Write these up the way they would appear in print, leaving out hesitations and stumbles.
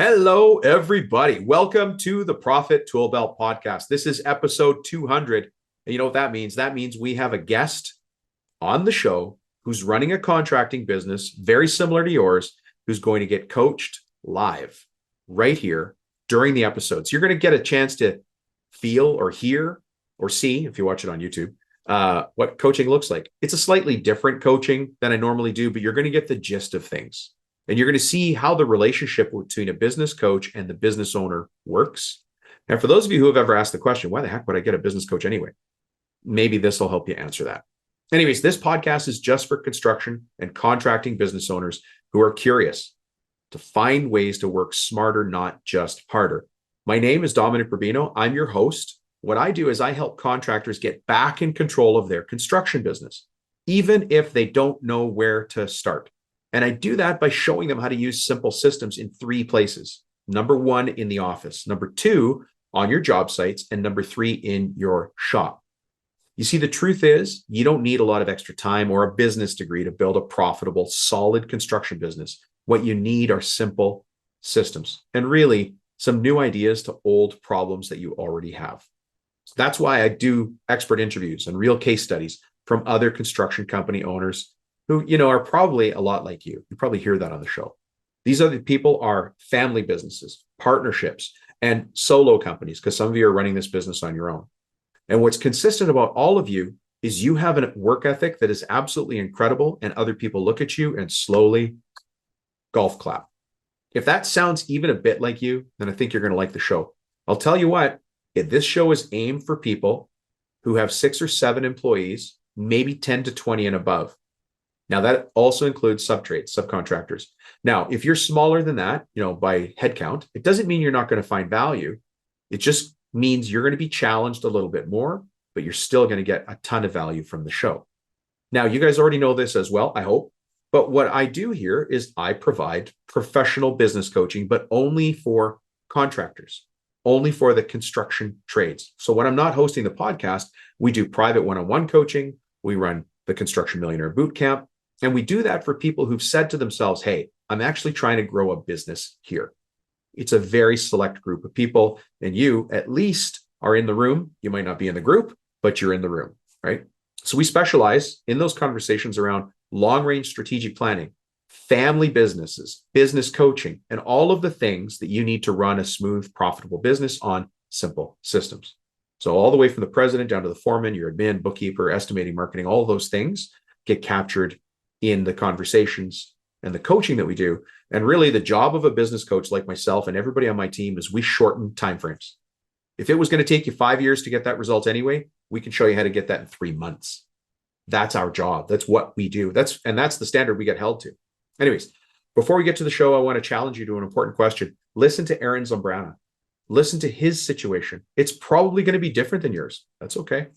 Hello, everybody. Welcome to the Profit Tool Belt podcast. This is episode 200. And you know what that means? That means we have a guest on the show who's running a contracting business very similar to yours, who's going to get coached live right here during the episode. So you're going to get a chance to feel or hear or see, if you watch it on YouTube, what coaching looks like. It's a slightly different coaching than I normally do, but you're going to get the gist of things. And you're going to see how the relationship between a business coach and the business owner works. And for those of you who have ever asked the question, why the heck would I get a business coach anyway? Maybe this will help you answer that. Anyways, this podcast is just for construction and contracting business owners who are curious to find ways to work smarter, not just harder. My name is Dominic Rubino. I'm your host. What I do is I help contractors get back in control of their construction business, even if they don't know where to start. And I do that by showing them how to use simple systems in three places. Number one, in the office. Number two, on your job sites. And number three, in your shop. You see, the truth is you don't need a lot of extra time or a business degree to build a profitable, solid construction business. What you need are simple systems and really some new ideas to old problems that you already have. So that's why I do expert interviews and real case studies from other construction company owners who, are probably a lot like you. You probably hear that on the show. These other people are family businesses, partnerships, and solo companies, because some of you are running this business on your own. And what's consistent about all of you is you have a work ethic that is absolutely incredible, and other people look at you and slowly golf clap. If that sounds even a bit like you, then I think you're going to like the show. I'll tell you what, if this show is aimed for people who have 6 or 7 employees, maybe 10 to 20 and above. Now, that also includes subtrades, subcontractors. Now, if you're smaller than that, by headcount, it doesn't mean you're not going to find value. It just means you're going to be challenged a little bit more, but you're still going to get a ton of value from the show. Now, you guys already know this as well, I hope. But what I do here is I provide professional business coaching, but only for contractors, only for the construction trades. So when I'm not hosting the podcast, we do private one-on-one coaching. We run the Construction Millionaire Bootcamp. And we do that for people who've said to themselves, hey, I'm actually trying to grow a business here. It's a very select group of people, and you at least are in the room. You might not be in the group, but you're in the room, right? So we specialize in those conversations around long-range strategic planning, family businesses, business coaching, and all of the things that you need to run a smooth, profitable business on simple systems. So all the way from the president down to the foreman, your admin, bookkeeper, estimating, marketing, all those things get captured in the conversations and the coaching that we do. And really the job of a business coach like myself and everybody on my team is we shorten timeframes. If it was going to take you 5 years to get that result anyway, we can show you how to get that in 3 months. That's our job. That's what we do. That's the standard we get held to. Anyways, before we get to the show, I want to challenge you to an important question. Listen to Aaron Zambrana. Listen to his situation. It's probably going to be different than yours. That's okay.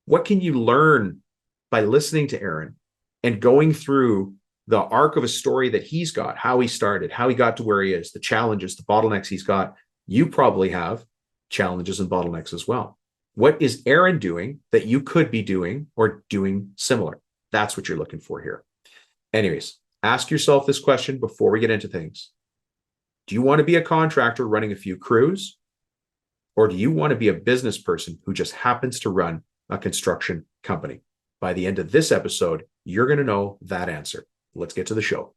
What can you learn by listening to Aaron and going through the arc of a story that he's got, how he started, how he got to where he is, the challenges, the bottlenecks he's got? You probably have challenges and bottlenecks as well. What is Aaron doing that you could be doing or doing similar? That's what you're looking for here. Anyways, ask yourself this question before we get into things. Do you want to be a contractor running a few crews? Or do you want to be a business person who just happens to run a construction company? By the end of this episode, you're going to know that answer. Let's get to the show.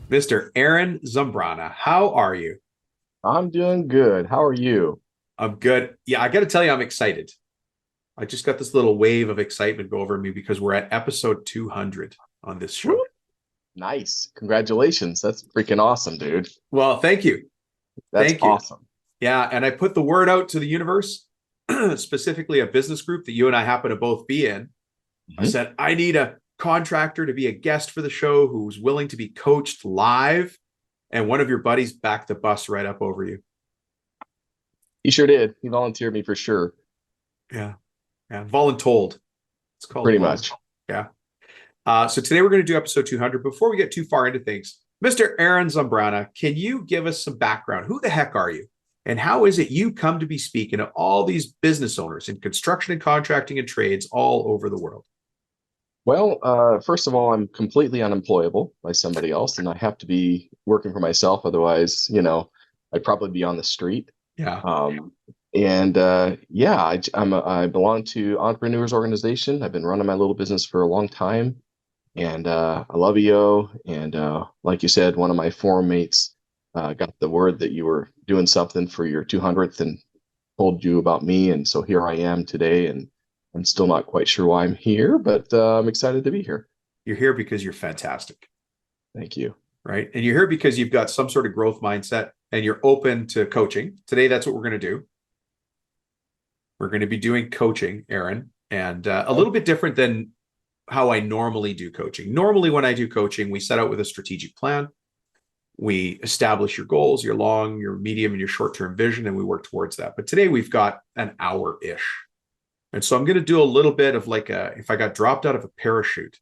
Mr. Aaron Zambrana, how are you? I'm doing good. How are you? I'm good. Yeah, I got to tell you, I'm excited. I just got this little wave of excitement go over me because we're at episode 200 on this show. Woo! Nice. Congratulations. That's freaking awesome, dude. Well, thank you. That's Thank you. awesome. Yeah, and I put the word out to the universe, specifically a business group that you and I happen to both be in. I said, I need a contractor to be a guest for the show who's willing to be coached live. And one of your buddies backed the bus right up over you. He sure did. He volunteered me for sure. Yeah. Voluntold. It's called pretty much. Yeah. So today we're going to do episode 200. Before we get too far into things, Mr. Aaron Zambrana, can you give us some background? Who the heck are you? And how is it you come to be speaking to all these business owners in construction and contracting and trades all over the world? Well, first of all, I'm completely unemployable by somebody else, and I have to be working for myself. Otherwise, I'd probably be on the street. Yeah. Um, and yeah, I belong to Entrepreneurs Organization. I've been running my little business for a long time, and I love EO. And like you said, one of my forum mates got the word that you were doing something for your 200th and told you about me, and so here I am today, and I'm still not quite sure why I'm here, but I'm excited to be here. You're here because you're fantastic, Thank you. right? And you're here because you've got some sort of growth mindset and you're open to coaching. Today, that's what we're going to do. We're going to be doing coaching, Aaron, and a little bit different than how I normally do coaching. Normally, when I do coaching, we set out with a strategic plan. We establish your goals, your long, your medium, and your short-term vision, and we work towards that. But today we've got an hour-ish. And so I'm going to do a little bit of like if I got dropped out of a parachute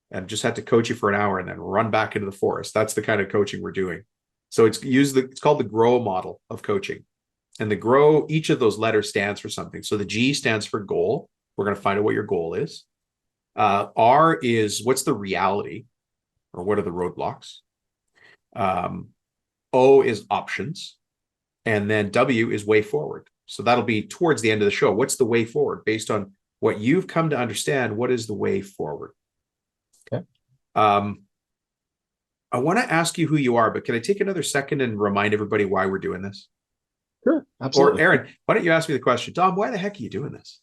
and just had to coach you for an hour and then run back into the forest. That's the kind of coaching we're doing. So it's called the GROW model of coaching. And the GROW, each of those letters stands for something. So the G stands for goal. We're going to find out what your goal is. R is what's the reality, or what are the roadblocks? O is options. And then W is way forward. So that'll be towards the end of the show. What's the way forward? Based on what you've come to understand, what is the way forward? Okay. I want to ask you who you are, but can I take another second and remind everybody why we're doing this? Sure, absolutely. Or Aaron, why don't you ask me the question? Dom, why the heck are you doing this?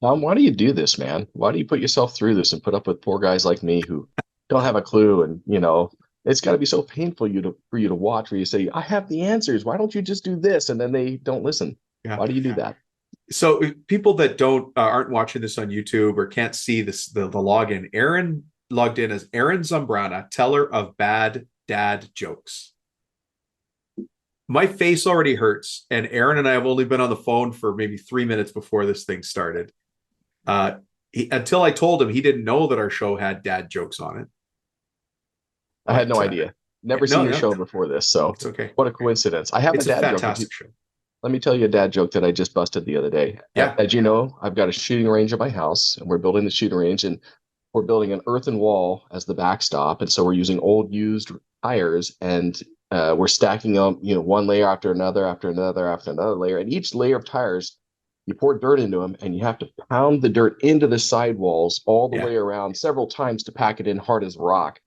Tom, why do you do this, man? Why do you put yourself through this and put up with poor guys like me who don't have a clue? And it's got to be so painful for you to watch, where you say, "I have the answers. Why don't you just do this?" And then they don't listen. Yeah. Why do you do that? So people that aren't watching this on YouTube or can't see this, the login, Aaron logged in as Aaron Zambrana, teller of bad dad jokes. My face already hurts, and Aaron and I have only been on the phone for maybe 3 minutes before this thing started. Until I told him, he didn't know that our show had dad jokes on it. I had no idea. Never seen your show before this, so it's okay. What a coincidence. I have it's a dad fantastic joke. Show. Let me tell you a dad joke that I just busted the other day. Yeah. As you know, I've got a shooting range at my house, and we're building the shooting range, and we're building an earthen wall as the backstop. And so we're using old used tires, and we're stacking up, one layer after another, after another, after another layer. And each layer of tires, you pour dirt into them, and you have to pound the dirt into the sidewalls all the way around several times to pack it in hard as rock.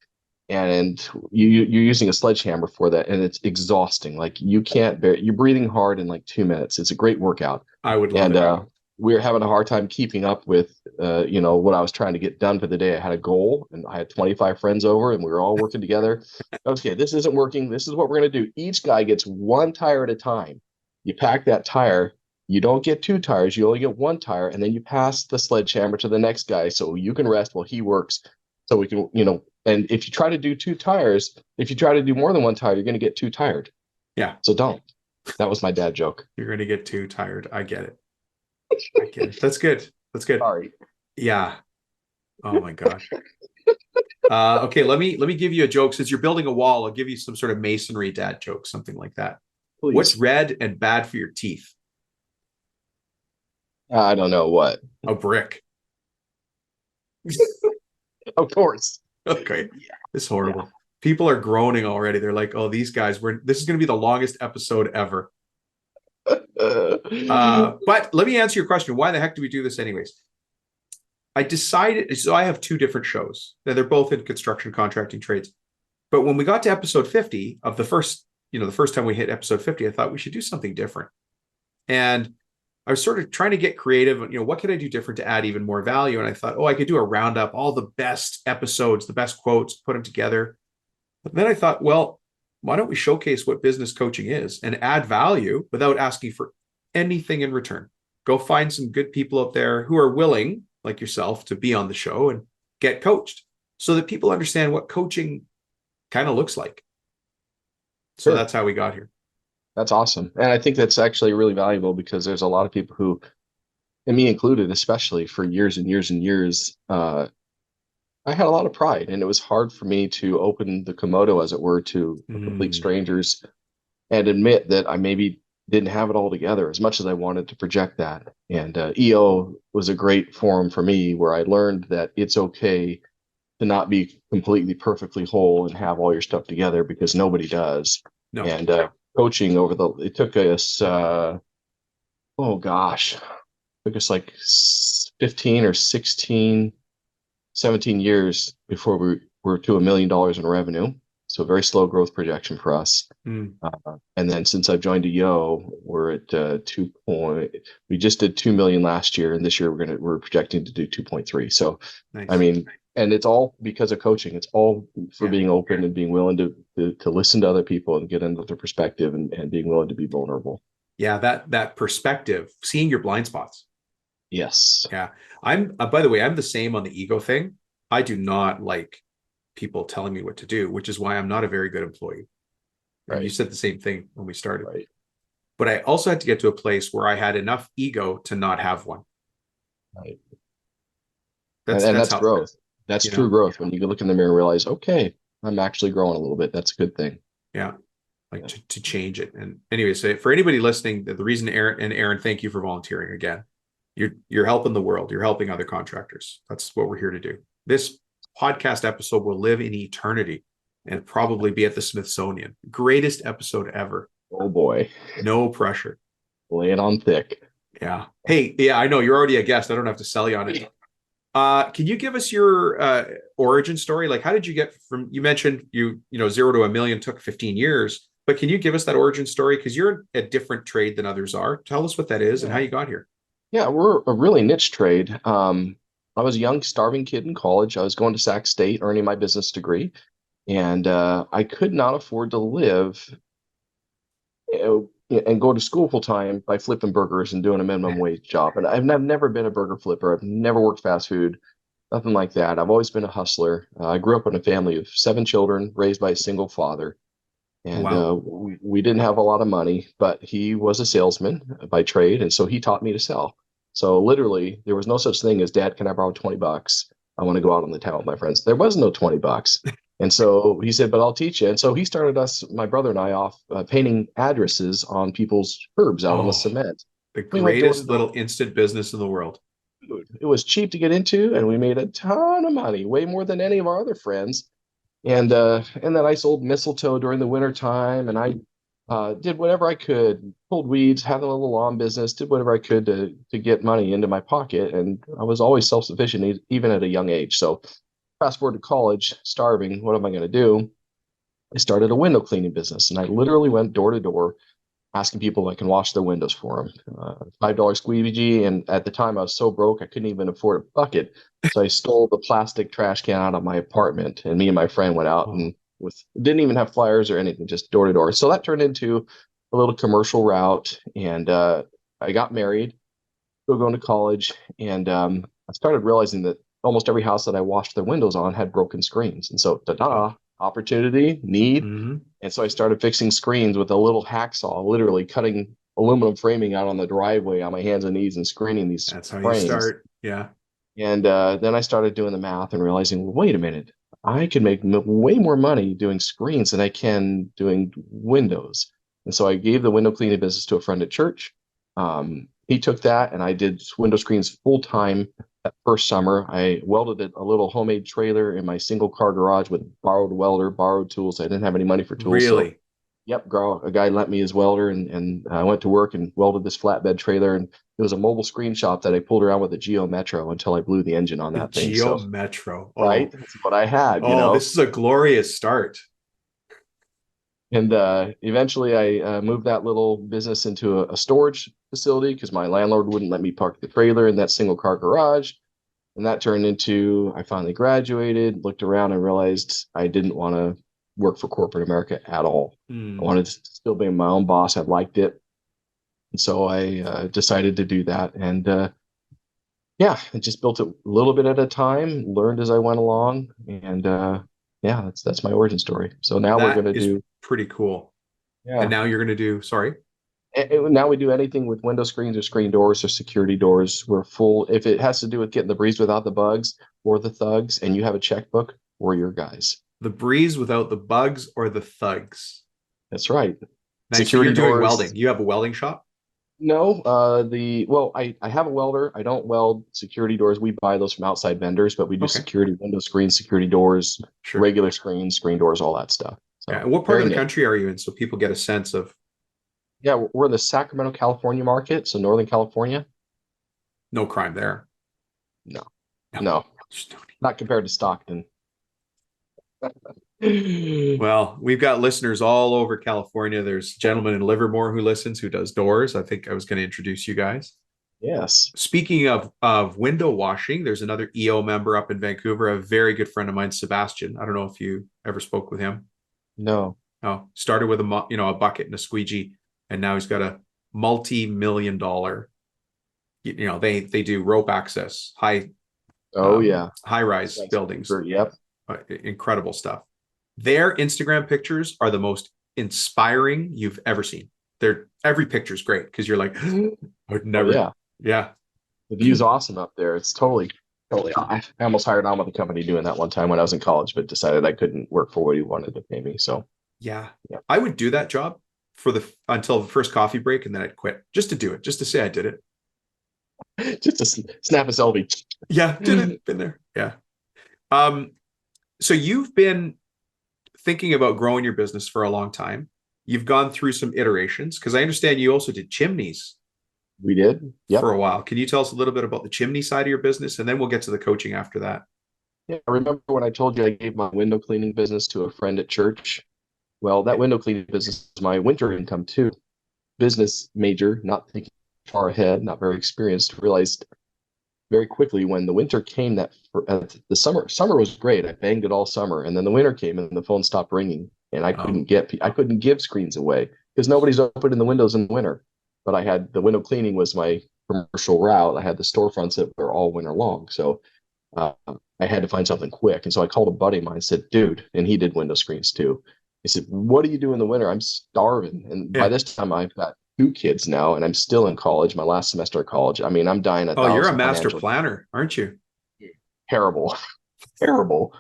And you're using a sledgehammer for that, and it's exhausting. Like you can't bear, you're breathing hard in like 2 minutes. It's a great workout. I would love it. We're having a hard time keeping up with what I was trying to get done for the day. I had a goal, and I had 25 friends over, and we were all working together. Okay, this isn't working. This is what we're going to do. Each guy gets one tire at a time. You pack that tire. You don't get two tires. You only get one tire, and then you pass the sledgehammer to the next guy so you can rest while he works. So we can, and if you try to do two tires, if you try to do more than one tire, you're going to get too tired. Yeah. So don't. That was my dad joke. You're going to get too tired. I get it. I get it. That's good. That's good. Sorry. Yeah. Oh my gosh. Okay. Let me give you a joke. Since you're building a wall, I'll give you some sort of masonry dad joke, something like that. Please. What's red and bad for your teeth? I don't know what. A brick. Of course. Okay. Yeah. It's horrible. Yeah. People are groaning already. They're like, "Oh, these guys this is going to be the longest episode ever." But let me answer your question. Why the heck do we do this anyways? I decided, so I have two different shows. Now, they're both in construction contracting trades. But when we got to episode 50 of the first time we hit episode 50, I thought we should do something different. And I was sort of trying to get creative. What could I do different to add even more value? And I thought, I could do a roundup, all the best episodes, the best quotes, put them together. But then I thought, well, why don't we showcase what business coaching is and add value without asking for anything in return? Go find some good people out there who are willing, like yourself, to be on the show and get coached so that people understand what coaching kind of looks like. So That's how we got here. That's awesome. And I think that's actually really valuable because there's a lot of people who, and me included, especially for years and years and years, I had a lot of pride, and it was hard for me to open the Komodo, as it were, to complete strangers and admit that I maybe didn't have it all together as much as I wanted to project that. And EO was a great forum for me where I learned that it's okay to not be completely perfectly whole and have all your stuff together, because nobody does. No. And coaching it took us, oh gosh, it took us like 15 or 16, 17 years before we were to $1 million in revenue. So very slow growth projection for us. Mm. And then since I've joined Yo, we're at we just did 2 million last year, and this year we're projecting to do 2.3. So Nice. I mean, and it's all because of coaching. It's all for being open and being willing to listen to other people and get into their perspective, and being willing to be vulnerable. Yeah, that perspective, seeing your blind spots. Yes. Yeah. I'm by the way, I'm the same on the ego thing. I do not like people telling me what to do, which is why I'm not a very good employee. And you said the same thing when we started. Right. But I also had to get to a place where I had enough ego to not have one. Right. That's growth. That's true growth. When you look in the mirror and realize, okay, I'm actually growing a little bit. That's a good thing. Yeah. Like to change it. And anyway, so for anybody listening, the reason Aaron, thank you for volunteering again. You're helping the world. You're helping other contractors. That's what we're here to do. This podcast episode will live in eternity and probably be at the Smithsonian. Greatest episode ever. Oh boy. No pressure. Lay it on thick. Yeah. Hey, yeah, I know you're already a guest. I don't have to sell you on it. Can you give us your origin story? Like, how did you get from, you mentioned you know, 0 to 1 million took 15 years, but can you give us that origin story? Because you're a different trade than others are. Tell us what that is and how you got here. Yeah, we're a really niche trade. I was a young, starving kid in college. I was going to Sac State, earning my business degree, and I could not afford to live and go to school full time by flipping burgers and doing a minimum wage job. And I've never been a burger flipper. I've never worked fast food, nothing like that. I've always been a hustler. I grew up in a family of 7 children, raised by a single father. And we didn't have a lot of money, but he was a salesman by trade. And so he taught me to sell. So literally, there was no such thing as, Dad, can I borrow $20? I want to go out on the town with my friends. There was no $20. And so he said, but I'll teach you. And so he started us, my brother and I, off painting addresses on people's curbs out on the cement. The greatest little instant business in the world. It was cheap to get into, and we made a ton of money, way more than any of our other friends. And then I sold mistletoe during the winter time, and I did whatever I could, pulled weeds, had a little lawn business, did whatever I could to get money into my pocket. And I was always self-sufficient, even at a young age. So fast forward to college, starving, what am I going to do? I started a window cleaning business, and I literally went door to door asking people if I can wash their windows for them. $5 squeegee, and at the time I was so broke I couldn't even afford a bucket. So I stole the plastic trash can out of my apartment, and me and my friend went out and didn't even have flyers or anything, just door to door. So that turned into a little commercial route, and I got married, still going to college, and I started realizing that almost every house that I washed their windows on had broken screens. And so, opportunity, need. Mm-hmm. And so I started fixing screens with a little hacksaw, literally cutting aluminum framing out on the driveway on my hands and knees and screening these That's how frames. you start. Yeah. And then I started doing the math and realizing, well, wait a minute, I can make way more money doing screens than I can doing windows. And so I gave the window cleaning business to a friend at church. He took that, and I did window screens full time. That first summer, I welded a little homemade trailer in my single car garage with borrowed welder, borrowed tools. I didn't have any money for tools. Really? So, yep, a guy lent me his welder, and I went to work and welded this flatbed trailer. And it was a mobile screen shop that I pulled around with a Geo Metro until I blew the engine on that thing. Geo Metro. Right? That's what I had. You know? This is a glorious start. And eventually I moved that little business into a storage facility because my landlord wouldn't let me park the trailer in that single car garage. And that turned into, I finally graduated, looked around and realized I didn't want to work for corporate America at all. I wanted to still be my own boss. I liked it. And so I decided to do that. And I just built it a little bit at a time, learned as I went along. And that's my origin story. So now we're going to do pretty cool. Yeah. And now you're going to do, sorry. And now we do anything with window screens or screen doors or security doors. We're full. If it has to do with getting the breeze without the bugs or the thugs, and you have a checkbook, we're your guys. The breeze without the bugs or the thugs. That's right. Nice. So you're doing welding. You have a welding shop? No, I have a welder. I don't weld security doors. We buy those from outside vendors, but we do Okay, security window screens, security doors, sure. regular screens, screen doors, all that stuff. Yeah. So And what part of very the niche. country are you in so people get a sense of Yeah, we're in the Sacramento, California market, so Northern California. no crime there? No, No. no, not compared to Stockton. Well, we've got listeners all over California. There's a gentleman in Livermore who listens who does doors. I think I was going to introduce you guys. Yes. Speaking of window washing, there's another EO member up in Vancouver, a very good friend of mine, Sebastian. I don't know if you ever spoke with him. No. Oh, started with a bucket and a squeegee, and now he's got a multi-million dollar. They do rope access, Oh yeah. high rise buildings, Skyscraper, yep. incredible stuff. Their Instagram pictures are the most inspiring you've ever seen. Every picture is great because you're like, I would Oh never, yeah. yeah, The view's awesome up there. It's totally. I almost hired on with a company doing that one time when I was in college, but decided I couldn't work for what he wanted to pay me. So yeah. yeah, I would do that job for the until the first coffee break, and then I'd quit just to do it, just to say I did it. just to snap a selfie. Yeah, did it. Been there. Yeah. Um, so you've been thinking about growing your business for a long time. You've gone through some iterations because I understand you also did chimneys We did. for Yep. a while. Can you tell us a little bit about the chimney side of your business, and then we'll get to the coaching after that? Yeah. I remember when I told you I gave my window cleaning business to a friend at church. Well, that Yeah. window cleaning business is my winter income too. Business major, not thinking far ahead, not very experienced, realized very quickly when the winter came that the summer was great. I banged it all summer, and then the winter came and the phone stopped ringing, and Oh, I couldn't give screens away because nobody's opening the windows in the winter. But I had the window cleaning was my commercial route. I had the storefronts that were all winter long, so uh, I had to find something quick. And so I called a buddy of mine and said, "Dude," and he did window screens too. He said, "What do you do in the winter? I'm starving." And by yeah. this time, I've got two kids now, and I'm still in college, my last semester of college. I mean, I'm dying a Oh, you're a thousand master financially. planner, aren't you? Terrible, terrible.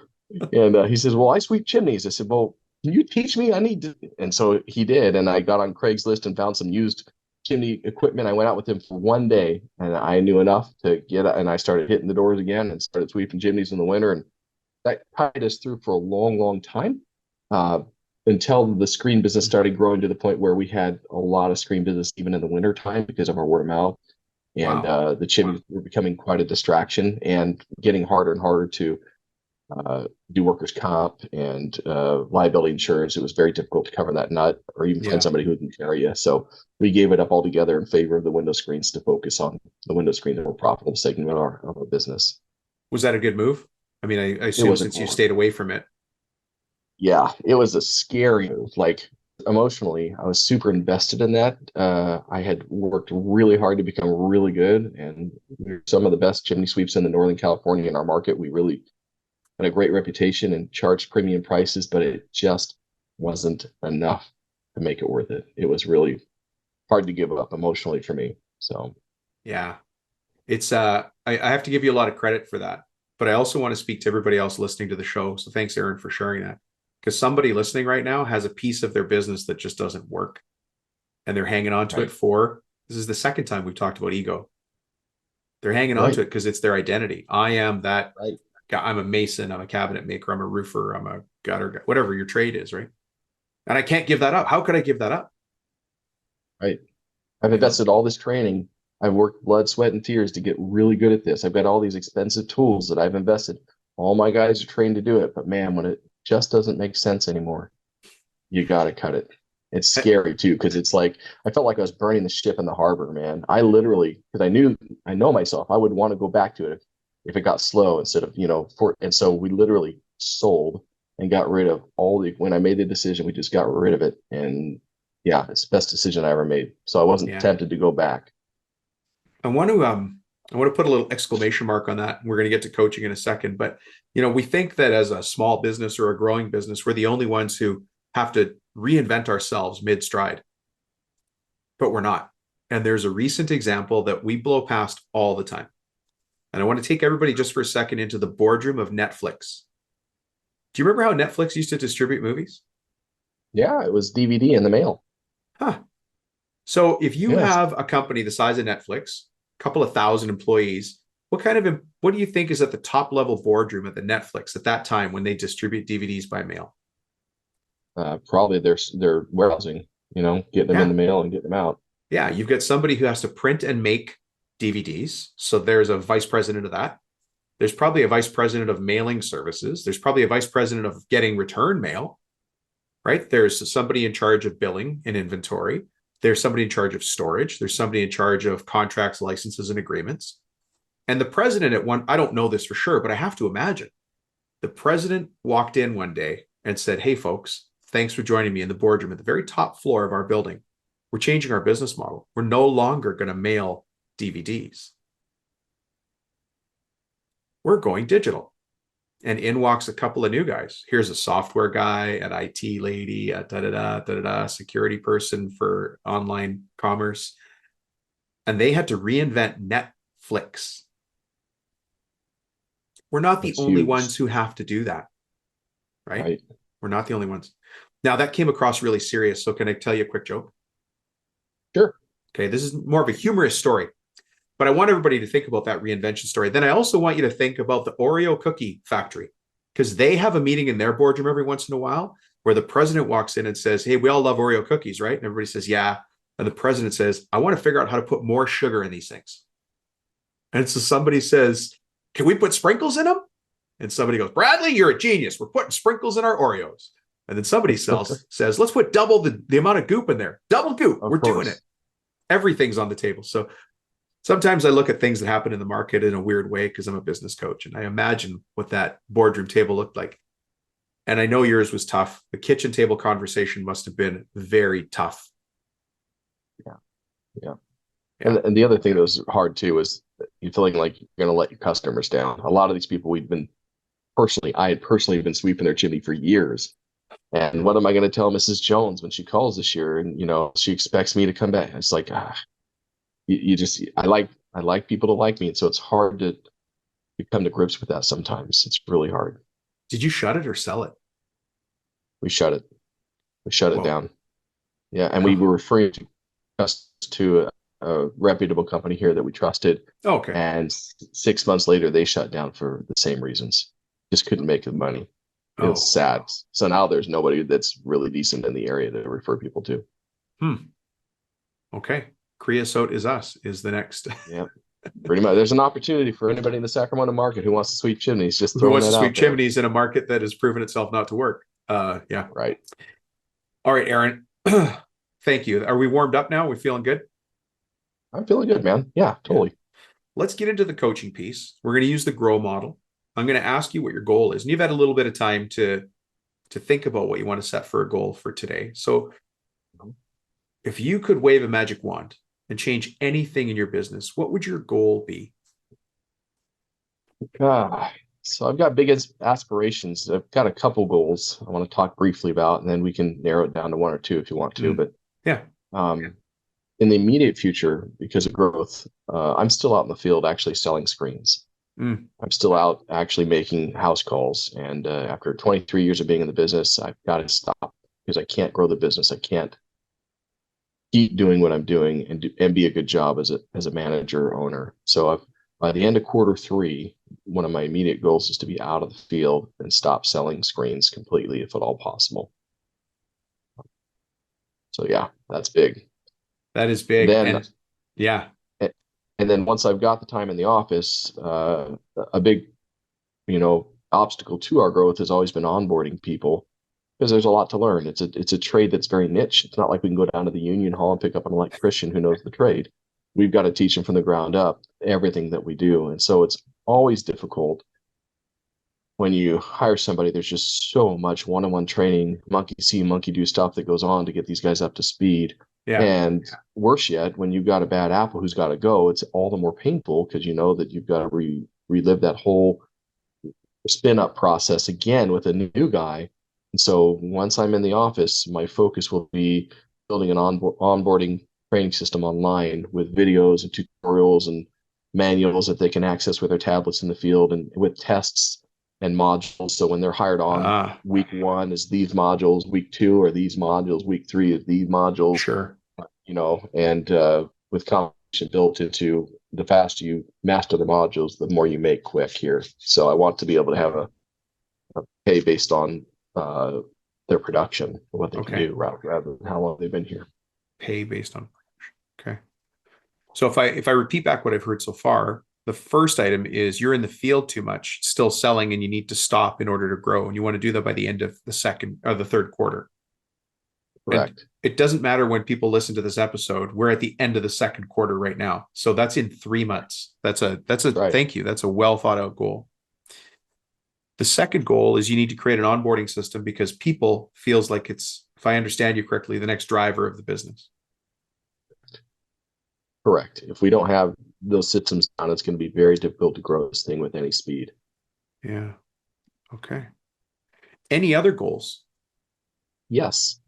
And he says, "Well, I sweep chimneys." I said, "Well, can you teach me? I need to." And so he did. And I got on Craigslist and found some used chimney equipment. I went out with him for one day and I knew enough to get, and I started hitting the doors again and started sweeping chimneys in the winter. And that tied us through for a long, long time uh, until the screen business started growing to the point where we had a lot of screen business even in the winter time because of our word of mouth. And Wow. the chimneys were becoming quite a distraction and getting harder and harder to do workers' comp and liability insurance. It was very difficult to cover that nut or even find Yeah. somebody who can carry you. So we gave it up altogether in favor of the window screens to focus on the window screens that were profitable segment of our business. Was that a good move? I mean, I It assume was a since you stayed away from it. Yeah, it was a scary move. Like emotionally, I was super invested in that. I had worked really hard to become really good, and we're some of the best chimney sweeps in the Northern California in our market. We really had a great reputation and charged premium prices, but it just wasn't enough to make it worth it. It was really hard to give up emotionally for me. So, Yeah. It's I have to give you a lot of credit for that. But I also want to speak to everybody else listening to the show. So thanks, Aaron, for sharing that. Because somebody listening right now has a piece of their business that just doesn't work. And they're hanging on to it right, for this is the second time we've talked about ego. They're hanging on to right, it because it's their identity. I am that right, guy. I'm a mason, I'm a cabinet maker, I'm a roofer, I'm a gutter guy, whatever your trade is, right? And I can't give that up. How could I give that up? right. I've You know? invested all this training. I've worked blood, sweat, and tears to get really good at this. I've got all these expensive tools that I've invested. All my guys are trained to do it, but man, when it just doesn't make sense anymore, you got to cut it. It's scary too, because it's like I felt like I was burning the ship in the harbor, man. I literally, because I know myself, I would want to go back to it if it got slow instead of, and so we literally sold and got rid of when I made the decision, we just got rid of it. And yeah, it's the best decision I ever made. So I wasn't Yeah. tempted to go back. I want to put a little exclamation mark on that. We're going to get to coaching in a second, but we think that as a small business or a growing business, we're the only ones who have to reinvent ourselves mid-stride, but we're not. And there's a recent example that we blow past all the time. And I want to take everybody just for a second into the boardroom of Netflix. Do you remember how Netflix used to distribute movies? Yeah, it was DVD in the mail. Huh. So if you Yes. have a company the size of Netflix, a couple of thousand employees, what do you think is at the top level boardroom at the Netflix at that time when they distribute DVDs by mail? Probably their warehousing, getting them in Yeah. the mail and getting them out. Yeah. You've got somebody who has to print and make DVDs. So there's a vice president of that. There's probably a vice president of mailing services. There's probably a vice president of getting return mail, right? There's somebody in charge of billing and inventory. There's somebody in charge of storage. There's somebody in charge of contracts, licenses, and agreements. And the president at one, I don't know this for sure, but I have to imagine the president walked in one day and said, "Hey, folks, thanks for joining me in the boardroom at the very top floor of our building. We're changing our business model. We're no longer going to mail DVDs. We're going digital." And in walks a couple of new guys. Here's a software guy, an IT lady, a security person for online commerce. And they had to reinvent Netflix. We're not the That's only huge. ones who have to do that, right? Right. We're not the only ones. Now, that came across really serious. So can I tell you a quick joke? Sure. Okay, this is more of a humorous story, but I want everybody to think about that reinvention story. Then I also want you to think about the Oreo cookie factory, because they have a meeting in their boardroom every once in a while where the president walks in and says, "Hey, we all love Oreo cookies, right?" And everybody says, "Yeah." And the president says, "I want to figure out how to put more sugar in these things." And so somebody says, "Can we put sprinkles in them?" And somebody goes, "Bradley, you're a genius. We're putting sprinkles in our Oreos." And then somebody else says, "Let's put double the amount of goop in there. Double goop. We're doing it." Everything's on the table. So sometimes I look at things that happen in the market in a weird way because I'm a business coach, and I imagine what that boardroom table looked like. And I know yours was tough. The kitchen table conversation must have been very tough. Yeah. Yeah. And the other thing that was hard too is you feeling like you're going to let your customers down. A lot of these people I had personally been sweeping their chimney for years. And what am I going to tell Mrs. Jones when she calls this year? And, she expects me to come back. It's like, I like people to like me. And so it's hard to come to grips with that sometimes. It's really hard. Did you shut it or sell it? We shut it. We shut it Whoa. down. Yeah. And we were referring to a reputable company here that we trusted. Okay. And 6 months later, they shut down for the same reasons. Just couldn't make the money. It's sad. So now there's nobody that's really decent in the area to refer people to. Okay. Creosote is us is the next. Yeah, pretty much. There's an opportunity for anybody in the Sacramento market who wants to sweep chimneys. Just Who wants that to sweep out there. chimneys in a market that has proven itself not to work? Yeah. Right. All right, Aaron. Thank you. Are we warmed up now? We feeling good? I'm feeling good, man. Yeah, totally. Yeah. Let's get into the coaching piece. We're going to use the GROW model. I'm going to ask you what your goal is. And you've had a little bit of time to think about what you want to set for a goal for today. So if you could wave a magic wand and change anything in your business, what would your goal be? So I've got big aspirations. I've got a couple goals I want to talk briefly about, and then we can narrow it down to one or two if you want to. But yeah. In the immediate future, because of growth, I'm still out in the field actually selling screens. I'm still out actually making house calls. And after 23 years of being in the business, I've got to stop because I can't grow the business. I can't keep doing what I'm doing and be a good job as a manager or owner. So by the end of Q3, one of my immediate goals is to be out of the field and stop selling screens completely, if at all possible. So yeah, that's big. That is big. Then, yeah. And then once I've got the time in the office, a big, obstacle to our growth has always been onboarding people because there's a lot to learn. It's a trade that's very niche. It's not like we can go down to the union hall and pick up an electrician who knows the trade. We've got to teach them from the ground up everything that we do. And so it's always difficult when you hire somebody. There's just so much one-on-one training, monkey see, monkey do stuff that goes on to get these guys up to speed. Yeah. And worse yet, when you've got a bad apple who's got to go, it's all the more painful because you know that you've got to relive that whole spin up process again with a new guy. And so once I'm in the office, my focus will be building an onboarding training system online with videos and tutorials and manuals that they can access with their tablets in the field and with tests and modules. So when they're hired on, week 1 is these modules, week 2 are these modules, week 3 is these modules. Sure. and with competition built into the faster you master the modules, the more you make quick here. So I want to be able to have a pay based on their production, what they can do, rather than how long they've been here. Pay based on production. Okay. So if I repeat back what I've heard so far, the first item is you're in the field too much, still selling, and you need to stop in order to grow. And you want to do that by the end of the second or the third quarter. Correct. And it doesn't matter when people listen to this episode. We're at the end of the second quarter right now. So that's in 3 months. That's a right. Thank you. That's a well thought out goal. The second goal is you need to create an onboarding system because people feels like it's, if I understand you correctly, the next driver of the business. Correct. If we don't have those systems down, it's going to be very difficult to grow this thing with any speed. Yeah. Okay. Any other goals? Yes.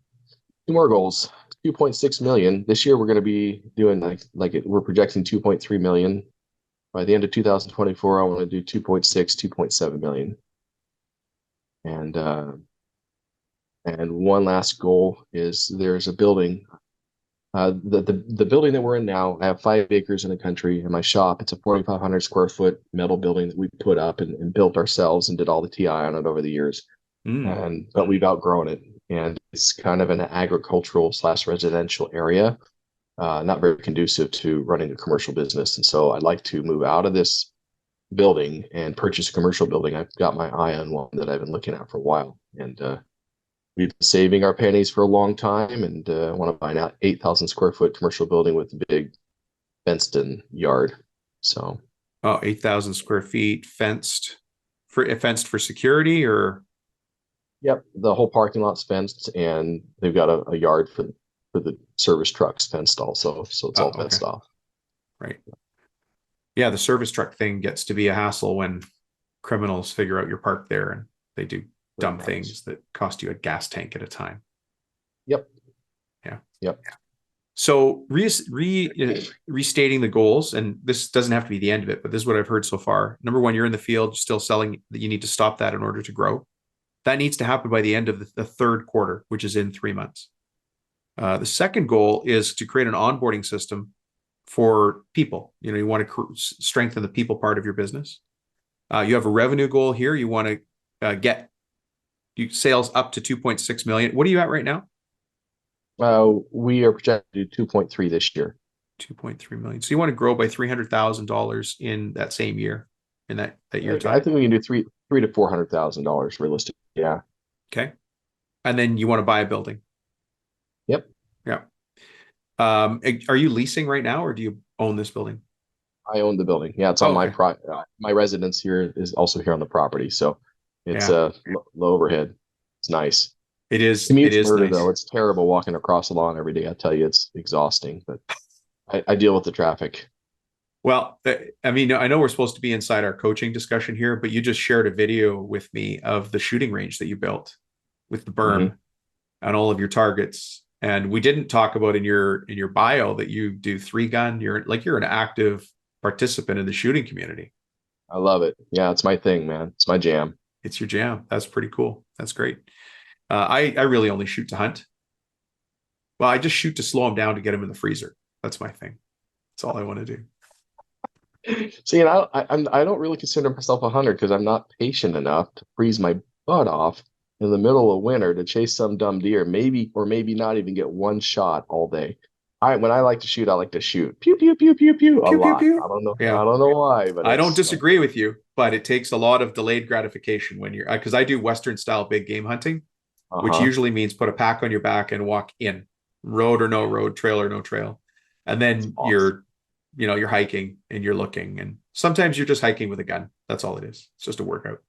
2 more goals. 2.6 million. This year we're going to be doing we're projecting 2.3 million. By the end of 2024, I want to do 2.6, 2.7 million. And one last goal is there's a building. The building that we're in now, I have 5 acres in the country. In my shop, it's a 4,500 square foot metal building that we put up and built ourselves and did all the TI on it over the years. But we've outgrown it, and it's kind of an agricultural / residential area, not very conducive to running a commercial business. And so I'd like to move out of this building and purchase a commercial building. I've got my eye on one that I've been looking at for a while, and we've been saving our pennies for a long time, and I want to buy an 8,000 square foot commercial building with a big fenced-in yard. So, 8,000 square feet fenced for security, or? Yep, the whole parking lot's fenced, and they've got a yard for the service trucks fenced also, so it's all fenced off. Right. Yeah, the service truck thing gets to be a hassle when criminals figure out you're parked there and they do dumb things that cost you a gas tank at a time. Yep. Yeah. Yep. So restating the goals, and this doesn't have to be the end of it, but this is what I've heard so far. Number 1, you're in the field, you're still selling, that you need to stop that in order to grow. That needs to happen by the end of the third quarter, which is in 3 months. The second goal is to create an onboarding system for people. You want to strengthen the people part of your business. You have a revenue goal here. You want to get sales up to 2.6 million. What are you at right now? We are projected to 2.3 this year. 2.3 million. So you want to grow by $300,000 in that same year, in that year time? I think we can do $300,000 to $400,000 realistically. Yeah. Okay. And then you want to buy a building. Yep. Yeah. Are you leasing right now, or do you own this building? I own the building. Yeah, it's on my residence here is also here on the property, so it's low overhead. It's nice. It is. Commute's it is murder, nice. Though. It's terrible walking across the lawn every day. I tell you, it's exhausting, but I deal with the traffic. Well, I mean, I know we're supposed to be inside our coaching discussion here, but you just shared a video with me of the shooting range that you built with the berm and all of your targets. And we didn't talk about in your bio that you do 3-gun. You're an active participant in the shooting community. I love it. Yeah, it's my thing, man. It's my jam. It's your jam. That's pretty cool. That's great. I really only shoot to hunt. Well, I just shoot to slow them down to get them in the freezer. That's my thing. That's all I want to do. See, and I don't really consider myself a hunter because I'm not patient enough to freeze my butt off in the middle of winter to chase some dumb deer, maybe not even get one shot all day. When I like to shoot, I like to shoot pew pew pew pew pew a lot. Pew. I don't know. Yeah. I don't know why, but I don't disagree with you. But it takes a lot of delayed gratification when you're because I do Western style big game hunting, which usually means put a pack on your back and walk in, road or no road, trail or no trail, and then you're hiking and you're looking, and sometimes you're just hiking with a gun. That's all it is. It's just a workout.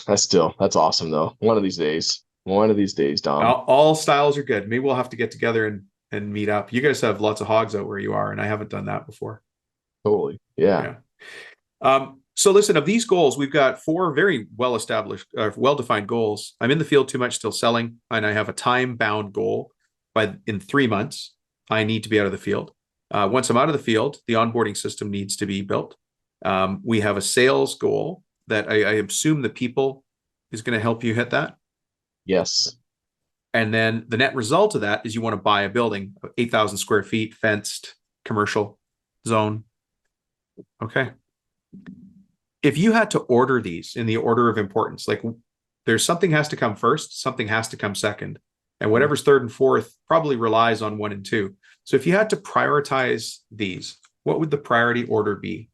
That's awesome though. One of these days, Dom. All styles are good. Maybe we'll have to get together and meet up. You guys have lots of hogs out where you are, and I haven't done that before. Totally. Yeah. So listen, of these goals, we've got 4 very well-established, well-defined goals. I'm in the field too much, still selling, and I have a time-bound goal. In 3 months, I need to be out of the field. Once I'm out of the field, the onboarding system needs to be built. We have a sales goal that I assume the people is going to help you hit that. Yes. And then the net result of that is you want to buy a building, 8,000 square feet, fenced, commercial zone. Okay. If you had to order these in the order of importance, like there's something has to come first, something has to come second. And whatever's third and fourth probably relies on one and two. So if you had to prioritize these, what would the priority order be?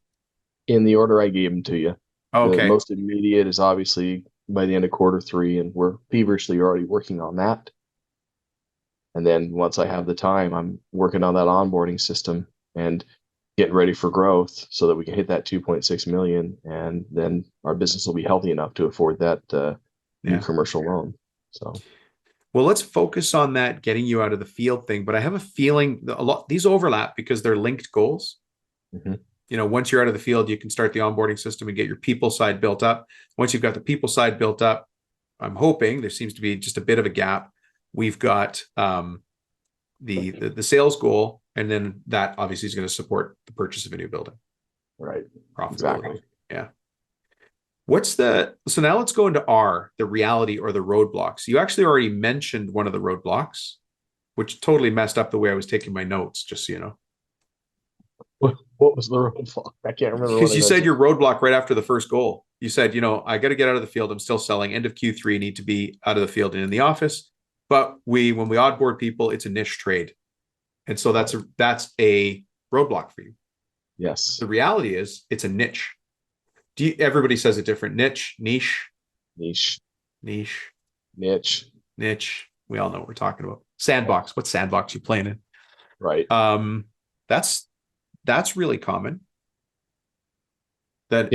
In the order I gave them to you. The Okay. most immediate is obviously by the end of Q3, and we're feverishly already working on that. And then once I have the time, I'm working on that onboarding system and getting ready for growth so that we can hit that 2.6 million, and then our business will be healthy enough to afford that new commercial loan. So, well, let's focus on that getting you out of the field thing. But I have a feeling that a lot these overlap because they're linked goals. Once you're out of the field, you can start the onboarding system and get your people side built up. Once you've got the people side built up, I'm hoping there seems to be just a bit of a gap. We've got the sales goal, and then that obviously is going to support the purchase of a new building. Right. Profitability. Exactly. Yeah. So now let's go into the reality or the roadblocks. You actually already mentioned one of the roadblocks, which totally messed up the way I was taking my notes, just so you know. What was the roadblock? I can't remember. Because you said your roadblock right after the first goal. You said, I got to get out of the field. I'm still selling. End of Q3, need to be out of the field and in the office. But when we onboard people, it's a niche trade. And so that's a roadblock for you. Yes. The reality is it's a niche. Everybody says a different niche. We all know what we're talking about. Sandbox. What sandbox you playing in? Right. That's really common. That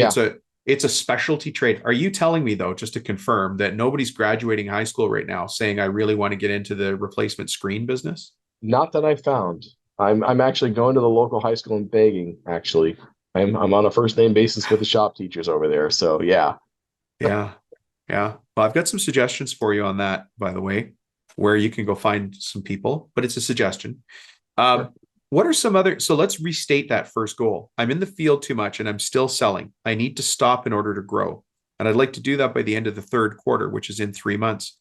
it's a specialty trade. Are you telling me though, just to confirm, that nobody's graduating high school right now saying I really want to get into the replacement screen business? Not that I found. I'm actually going to the local high school and begging. Actually, I'm on a first name basis with the shop teachers over there. So yeah. Yeah. Well, I've got some suggestions for you on that, by the way, where you can go find some people, but it's a suggestion. What are some other, so let's restate that first goal. I'm in the field too much and I'm still selling. I need to stop in order to grow. And I'd like to do that by the end of the third quarter, which is in 3 months.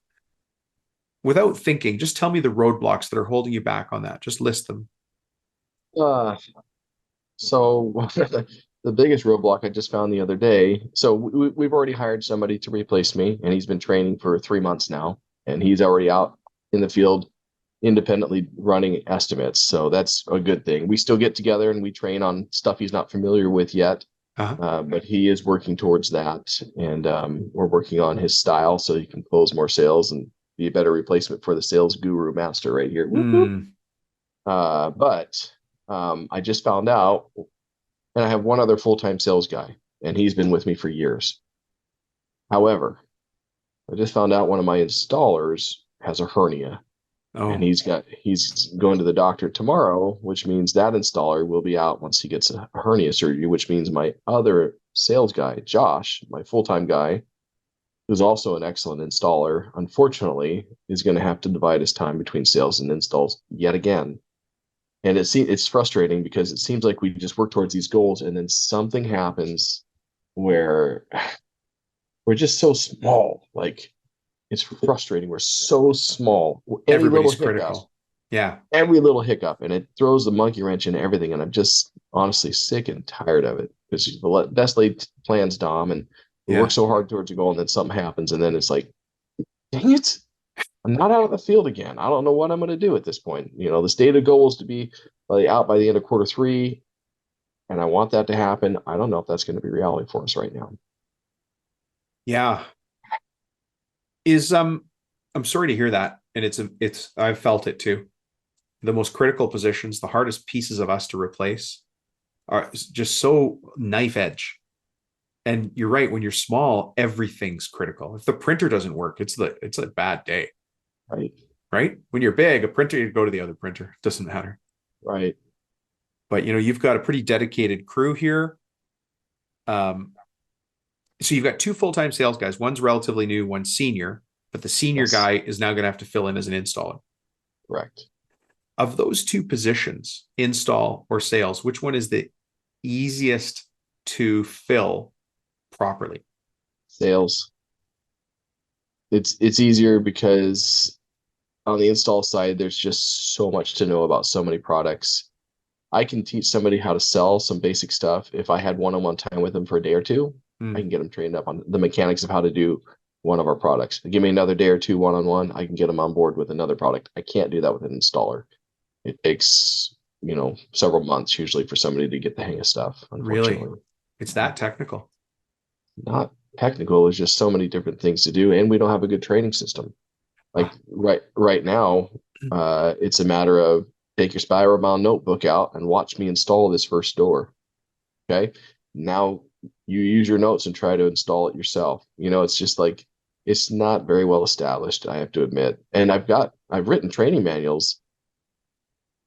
Without thinking, just tell me the roadblocks that are holding you back on that. Just list them. So the biggest roadblock I just found the other day. So we've already hired somebody to replace me, and he's been training for 3 months now, and he's already out in the field independently running estimates. So that's a good thing. We still get together and we train on stuff he's not familiar with yet. But he is working towards that, and we're working on his style so he can close more sales and be a better replacement for the sales guru master right here. But I just found out, and I have one other full-time sales guy, and he's been with me for years. However, I just found out one of my installers has a hernia. And he's going to the doctor tomorrow, which means that installer will be out once he gets a hernia surgery, which means my other sales guy, Josh, my full-time guy, who's also an excellent installer, unfortunately, is going to have to divide his time between sales and installs yet again. And it's frustrating because it seems like we just work towards these goals and then something happens where we're just so small. Like, it's frustrating. We're so small. Everybody's critical. Yeah. Every little hiccup, and it throws the monkey wrench in everything. And I'm just honestly sick and tired of it, because the best laid plans, Dom, and we work so hard towards a goal, and then something happens, and then it's like, dang it, I'm not out of the field again. I don't know what I'm going to do at this point. The stated goal is to be out by the end of Q3, and I want that to happen. I don't know if that's going to be reality for us right now. Yeah. I'm sorry to hear that. And I've felt it too. The most critical positions, the hardest pieces of us to replace are just so knife edge. And you're right. When you're small, everything's critical. If the printer doesn't work, it's a bad day. Right. When you're big, a printer, you go to the other printer. It doesn't matter. Right. But you've got a pretty dedicated crew here. So you've got 2 full-time sales guys. One's relatively new, one's senior, but the senior guy is now going to have to fill in as an installer. Correct. Of those 2 positions, install or sales, which one is the easiest to fill properly? Sales. It's easier because on the install side, there's just so much to know about so many products. I can teach somebody how to sell some basic stuff. If I had one-on-one time with them for a day or two, I can get them trained up on the mechanics of how to do one of our products. Give me another day or two one-on-one, I can get them on board with another product. I can't do that with an installer. It takes, several months usually for somebody to get the hang of stuff, Really? unfortunately. It's that technical. Not technical, there's just so many different things to do, and we don't have a good training system. Like right now, it's a matter of take your spiral bound notebook out and watch me install this first door. Okay. Now you use your notes and try to install it yourself. It's just like it's not very well established, I have to admit. And I've written training manuals,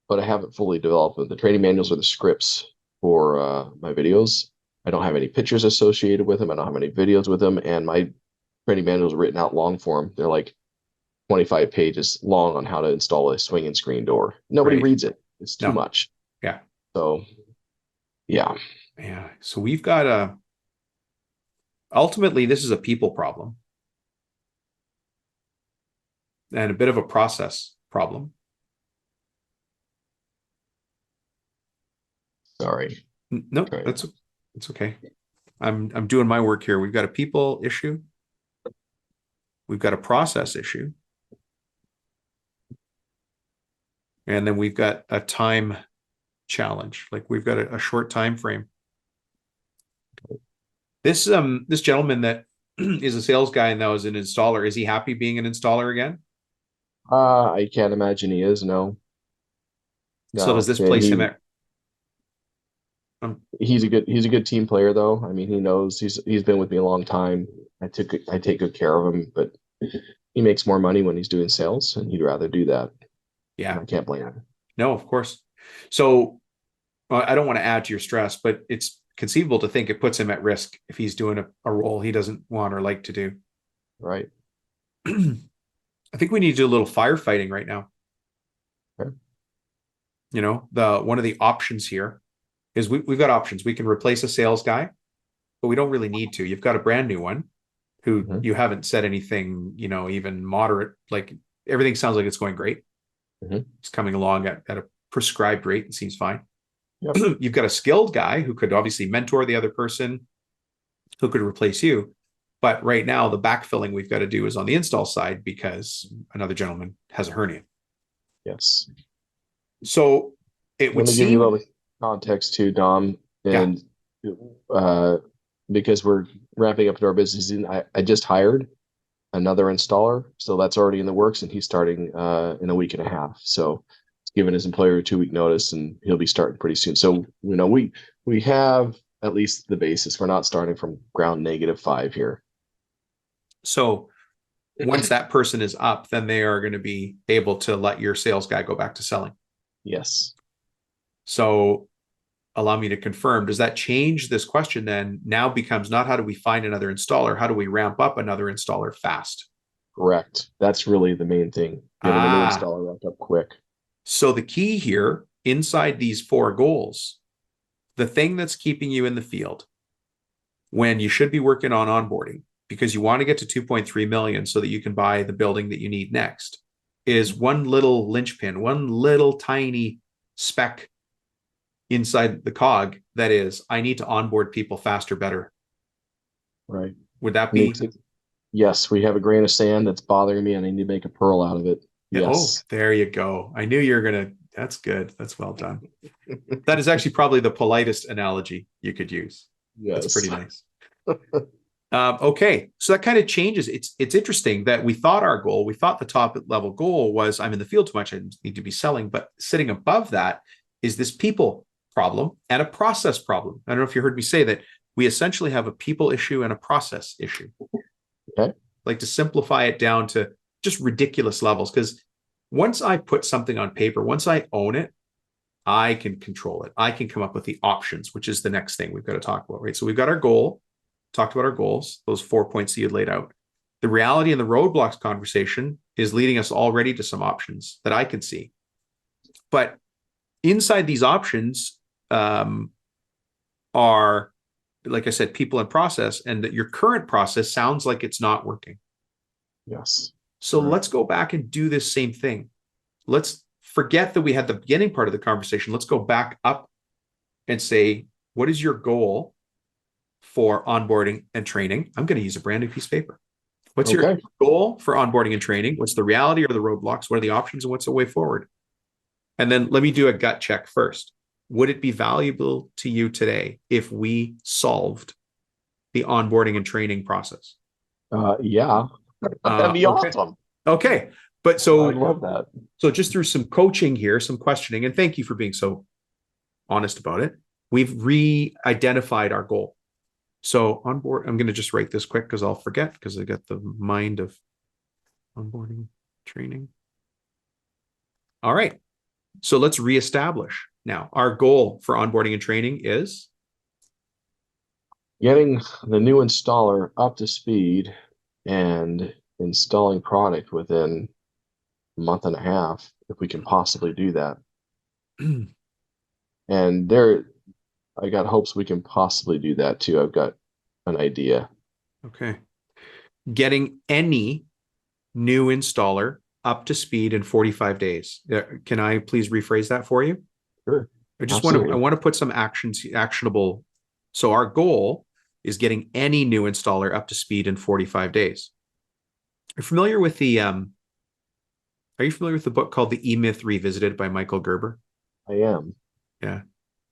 but I haven't fully developed them. The training manuals are the scripts for my videos. I don't have any pictures associated with them. I don't have any videos with them. And my training manuals are written out long form. They're like 25 pages long on how to install a swing and screen door. Nobody reads it. It's too much. Yeah. So, yeah. Yeah. So we've got ultimately, this is a people problem and a bit of a process problem. Sorry. No, it's okay. I'm doing my work here. We've got a people issue. We've got a process issue. And then we've got a time challenge. Like we've got a short time frame. This gentleman that is a sales guy and now is an installer, is he happy being an installer again? I can't imagine he is. No. So does this place him at? He's a good team player though. I mean, he knows he's been with me a long time. I take good care of him, but he makes more money when he's doing sales, and he'd rather do that. Yeah, and I can't blame him. No, of course. So I don't want to add to your stress, but it's conceivable to think it puts him at risk if he's doing a role he doesn't want or like to do. Right. I think we need to do a little firefighting right now. Okay. One of the options here is we've got options. We can replace a sales guy, but we don't really need to. You've got a brand new one who you haven't said anything, even moderate. Like everything sounds like it's going great. It's coming along at a prescribed rate. It seems fine. Yep. You've got a skilled guy who could obviously mentor the other person, who could replace you. But right now, the backfilling we've got to do is on the install side because another gentleman has a hernia. Yes. So it would seem... give you a little context too, Dom, and because we're ramping up to our business, I just hired another installer, so that's already in the works, and he's starting in a week and a half. So he's given his employer a 2-week notice, and he'll be starting pretty soon. So we have at least the basis. We're not starting from ground -5 here. So once that person is up, then they are going to be able to let your sales guy go back to selling. Yes. So allow me to confirm, does that change this question then? Now becomes not how do we find another installer, how do we ramp up another installer fast? Correct. That's really the main thing. Getting a new installer ramped up quick. So the key here, inside these 4 goals, the thing that's keeping you in the field when you should be working on onboarding, because you want to get to 2.3 million so that you can buy the building that you need next, is one little linchpin, one little tiny speck inside the cog that is, I need to onboard people faster, better. Right. Would that be? Yes, we have a grain of sand that's bothering me and I need to make a pearl out of it. Yes. Oh, there you go. I knew you were going to. That's good. That's well done. That is actually probably the politest analogy you could use. Yes. That's pretty nice. Okay. So that kind of changes. It's interesting that we thought the top level goal was I'm in the field too much. I need to be selling, but sitting above that is this people problem and a process problem. I don't know if you heard me say that we essentially have a people issue and a process issue. Okay. Like to simplify it down to just ridiculous levels. Because once I put something on paper, once I own it, I can control it. I can come up with the options, which is the next thing we've got to talk about, right? So we've got our goal, talked about our goals, those 4 points that you had laid out. The reality and the roadblocks conversation is leading us already to some options that I can see. But inside these options are, like I said, people and process, and that your current process sounds like it's not working. Yes. So let's go back and do this same thing. Let's forget that we had the beginning part of the conversation. Let's go back up and say, what is your goal for onboarding and training? I'm going to use a brand new piece of paper. What's your goal for onboarding and training? What's the reality or the roadblocks? What are the options and what's the way forward? And then let me do a gut check first. Would it be valuable to you today if we solved the onboarding and training process? Yeah, that'd be awesome. Okay. But so I love that. So just through some coaching here, some questioning, and thank you for being so honest about it. We've re-identified our goal. So onboard, I'm going to just write this quick because I'll forget because I got the mind of onboarding training. All right. So let's reestablish. Now, our goal for onboarding and training is getting the new installer up to speed and installing product within a month and a half, if we can possibly do that. And I got hopes we can possibly do that too. I've got an idea. Okay. Getting any new installer up to speed in 45 days. Can I please rephrase that for you? Sure. I want to put some actionable. So our goal is getting any new installer up to speed in 45 days. Are you familiar with the book called The E-Myth Revisited by Michael Gerber? I am. Yeah.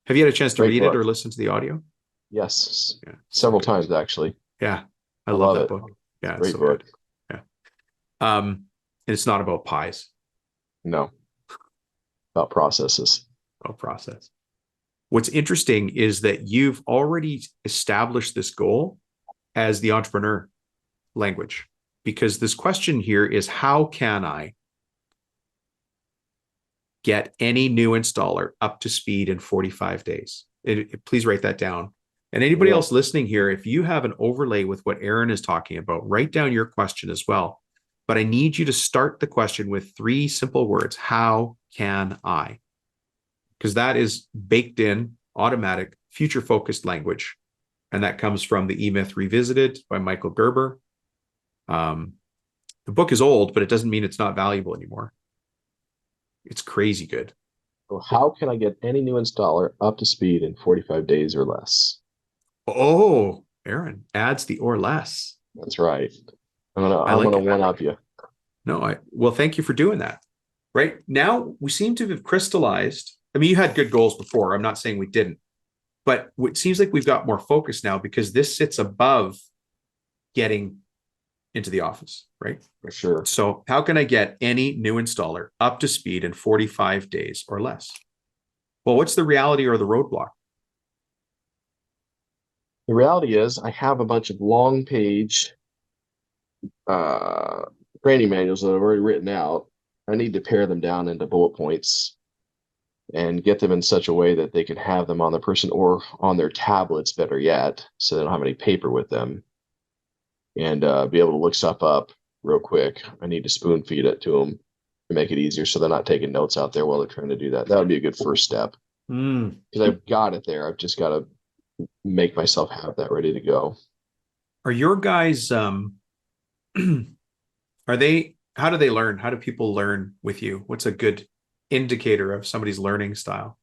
Have you had a chance to read it or listen to the audio? Yes. Yeah. Several times actually. Yeah. I love that book. Yeah. Great book. Yeah. And it's not about pies. No. About processes. About process. What's interesting is that you've already established this goal as the entrepreneur language, because this question here is, how can I get any new installer up to speed in 45 days? Please write that down. And anybody else listening here, if you have an overlay with what Aaron is talking about, write down your question as well. But I need you to start the question with 3 simple words. How can I? Because that is baked in, automatic, future-focused language. And that comes from the E-Myth Revisited by Michael Gerber. The book is old, but it doesn't mean it's not valuable anymore. It's crazy good. So how can I get any new installer up to speed in 45 days or less? Oh, Aaron adds the or less. That's right. I'm gonna one up you. No, well, thank you for doing that. Right now, we seem to have crystallized. I mean, you had good goals before. I'm not saying we didn't, but it seems like we've got more focus now because this sits above getting into the office, right? For sure. So how can I get any new installer up to speed in 45 days or less? Well, what's the reality or the roadblock? The reality is I have a bunch of long page training manuals that I've already written out. I need to pare them down into bullet points and get them in such a way that they can have them on the person or on their tablets, better yet, so they don't have any paper with them, and be able to look stuff up real quick. I need to spoon feed it to them to make it easier so they're not taking notes out there while they're trying to do that. That would be a good first step. Because I've got it there. I've just got to make myself have that ready to go. Are your guys how do they learn? How do people learn with you? What's a good indicator of somebody's learning style?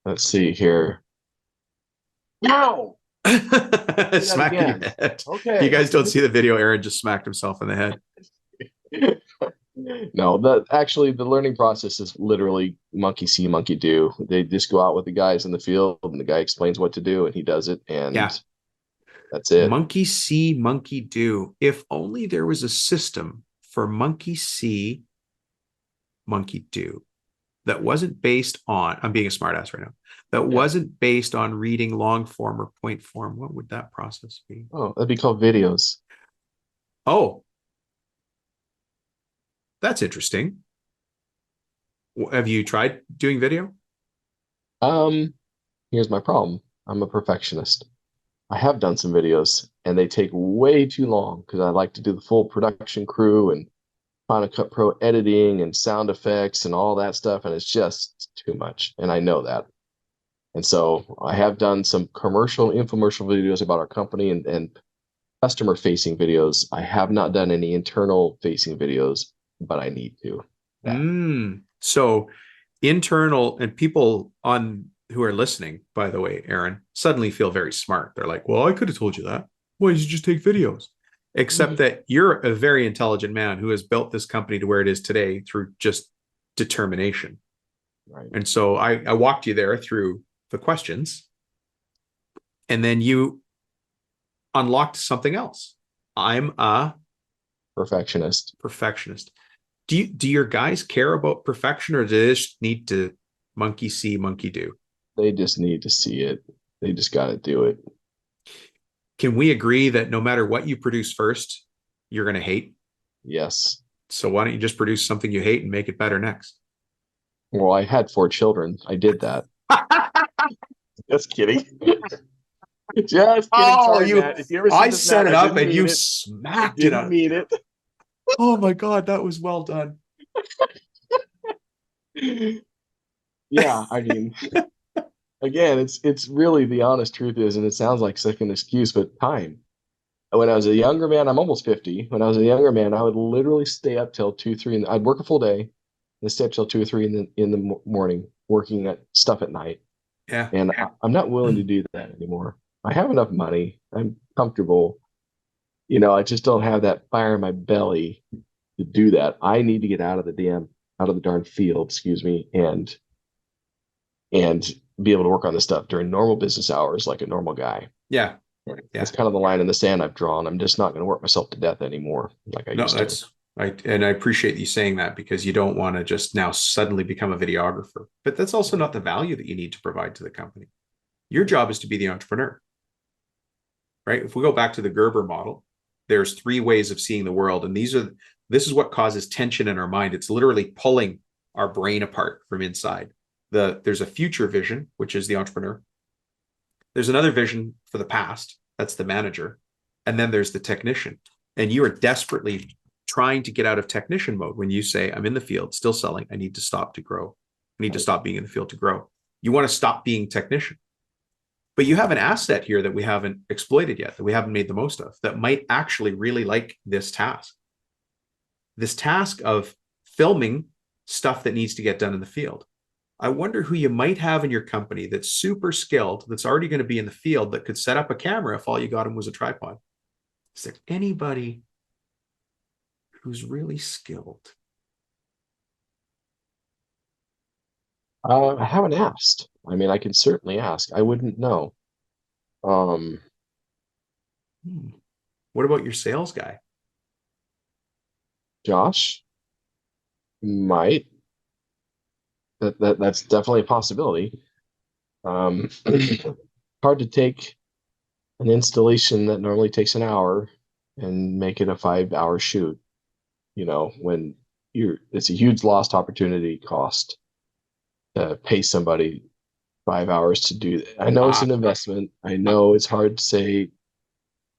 Let's see here. Ow! Smacking your head. Okay. You guys don't see the video. Aaron just smacked himself in the head. No, actually the learning process is literally monkey see, monkey do. They just go out with the guys in the field and the guy explains what to do and he does it, and that's it. Monkey see, monkey do. If only there was a system for monkey see, monkey do that wasn't based on, I'm being a smartass right now, that wasn't based on reading long form or point form. What would that process be? Oh, that'd be called videos. Oh, that's interesting. Have you tried doing video? Here's my problem. I'm a perfectionist. I have done some videos and they take way too long because I like to do the full production crew and Final Cut Pro editing and sound effects and all that stuff, and it's just too much, and I know that. And so I have done some infomercial videos about our company, and customer facing videos. I have not done any internal facing videos, but I need to. So internal, and people on who are listening, by the way, Aaron, suddenly feel very smart. They're like, well, I could have told you that. Why did you just take videos? Except that you're a very intelligent man who has built this company to where it is today through just determination. Right. And so I walked you there through the questions, and then you unlocked something else. I'm a Perfectionist. Do your guys care about perfection, or do they just need to monkey see, monkey do? They just need to see it. They just got to do it. Can we agree that no matter what you produce first, you're going to hate? Yes. So why don't you just produce something you hate and make it better next? Well, I had 4 children. I did that. Just kidding. Just kidding. Oh, Sorry, Matt. If you ever see I this, set Matt, it I up didn't and mean you it. smacked I it didn't up. mean it. Oh my God, that was well done. Yeah, I mean, again, it's really the honest truth is, and it sounds like such an excuse, but time. When I was a younger man, I'm almost 50. When I was a younger man, I would literally stay up till 2, 3, and I'd work a full day, and stay up till 2 or 3 in the morning, working at stuff at night. Yeah. And I'm not willing to do that anymore. I have enough money. I'm comfortable. I just don't have that fire in my belly to do that. I need to get out of the darn field, excuse me, and be able to work on this stuff during normal business hours like a normal guy. Yeah. That's kind of the line in the sand I've drawn. I'm just not going to work myself to death anymore like I used to. And I appreciate you saying that, because you don't want to just now suddenly become a videographer. But that's also not the value that you need to provide to the company. Your job is to be the entrepreneur, right? If we go back to the Gerber model, there's 3 ways of seeing the world, and this is what causes tension in our mind. It's literally pulling our brain apart from inside. There's a future vision, which is the entrepreneur. There's another vision for the past, that's the manager, and then there's the technician. And you are desperately trying to get out of technician mode when you say, I'm in the field still selling, I need to stop to grow. I need to stop being in the field to grow. You want to stop being technician. But you have an asset here that we haven't exploited yet, that we haven't made the most of, that might actually really like this task of filming stuff that needs to get done in the field. I wonder who you might have in your company that's super skilled, that's already going to be in the field, that could set up a camera if all you got him was a tripod. Is there anybody who's really skilled? I haven't asked. I mean, I can certainly ask. I wouldn't know. What about your sales guy? Josh might. That's definitely a possibility. Hard to take an installation that normally takes an hour and make it a 5-hour shoot. When it's a huge lost opportunity cost to pay somebody 5 hours to do that. I know it's an investment. I know it's hard to say.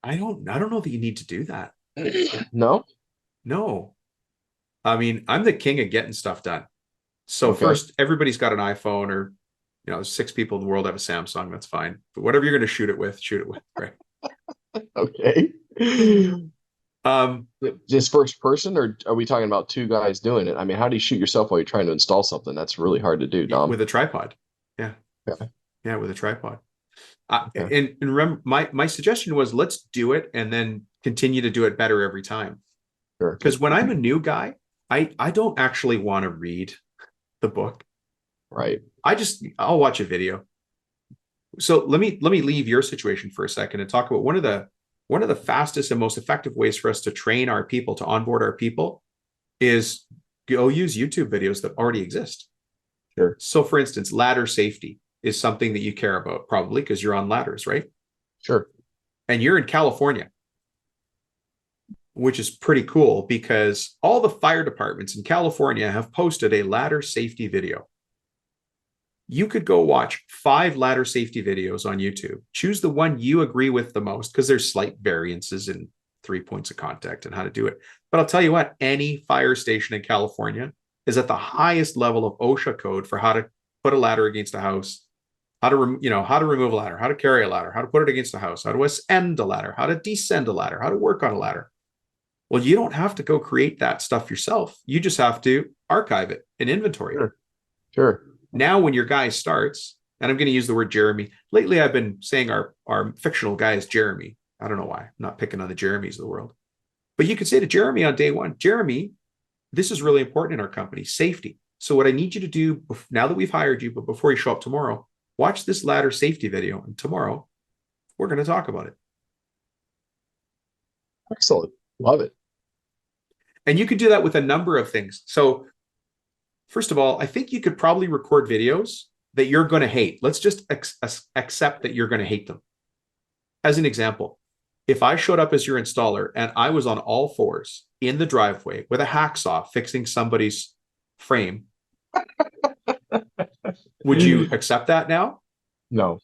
I don't know that you need to do that. No. I mean, I'm the king of getting stuff done. So first, everybody's got an iPhone, or 6 people in the world have a Samsung. That's fine. But whatever you're going to shoot it with, right? Okay. Just first person, or are we talking about 2 guys doing it? I mean, how do you shoot yourself while you're trying to install something? That's really hard to do, Dom. With a tripod. Yeah. Okay. Yeah, with a tripod. And remember, my suggestion was, let's do it and then continue to do it better every time. Sure. Because when I'm a new guy, I don't actually want to read the book. Right. I'll watch a video. So let me leave your situation for a second and talk about one of the fastest and most effective ways for us to train our people, to onboard our people, is go use YouTube videos that already exist. Sure. So for instance, ladder safety is something that you care about, probably because you're on ladders, right? Sure. And you're in California, which is pretty cool, because all the fire departments in California have posted a ladder safety video. You could go watch 5 ladder safety videos on YouTube. Choose the one you agree with the most, because there's slight variances in 3 points of contact and how to do it. But I'll tell you what, any fire station in California is at the highest level of OSHA code for how to put a ladder against a house, how to remove a ladder, how to carry a ladder, how to put it against a house, how to ascend a ladder, how to descend a ladder, how to work on a ladder. Well, you don't have to go create that stuff yourself. You just have to archive it in inventory. Sure. Now, when your guy starts, and I'm going to use the word Jeremy. Lately, I've been saying our fictional guy is Jeremy. I don't know why. I'm not picking on the Jeremys of the world. But you could say to Jeremy on day one, Jeremy, this is really important in our company, safety. So what I need you to do now that we've hired you, but before you show up tomorrow, watch this ladder safety video. And tomorrow, we're going to talk about it. Excellent. Love it. And you could do that with a number of things. So first of all, I think you could probably record videos that you're going to hate. Let's just accept that you're going to hate them. As an example, if I showed up as your installer and I was on all fours in the driveway with a hacksaw fixing somebody's frame, would you accept that now? No,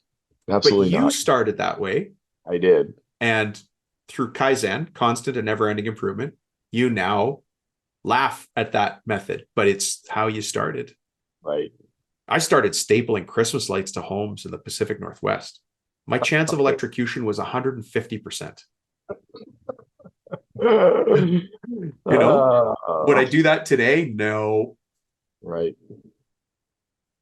absolutely not. But you not. started that way. I did. And through Kaizen, constant and never-ending improvement, you now laugh at that method, but it's how you started. Right. I started stapling Christmas lights to homes in the Pacific Northwest. My chance of electrocution was 150%. You know, would I do that today? No. Right.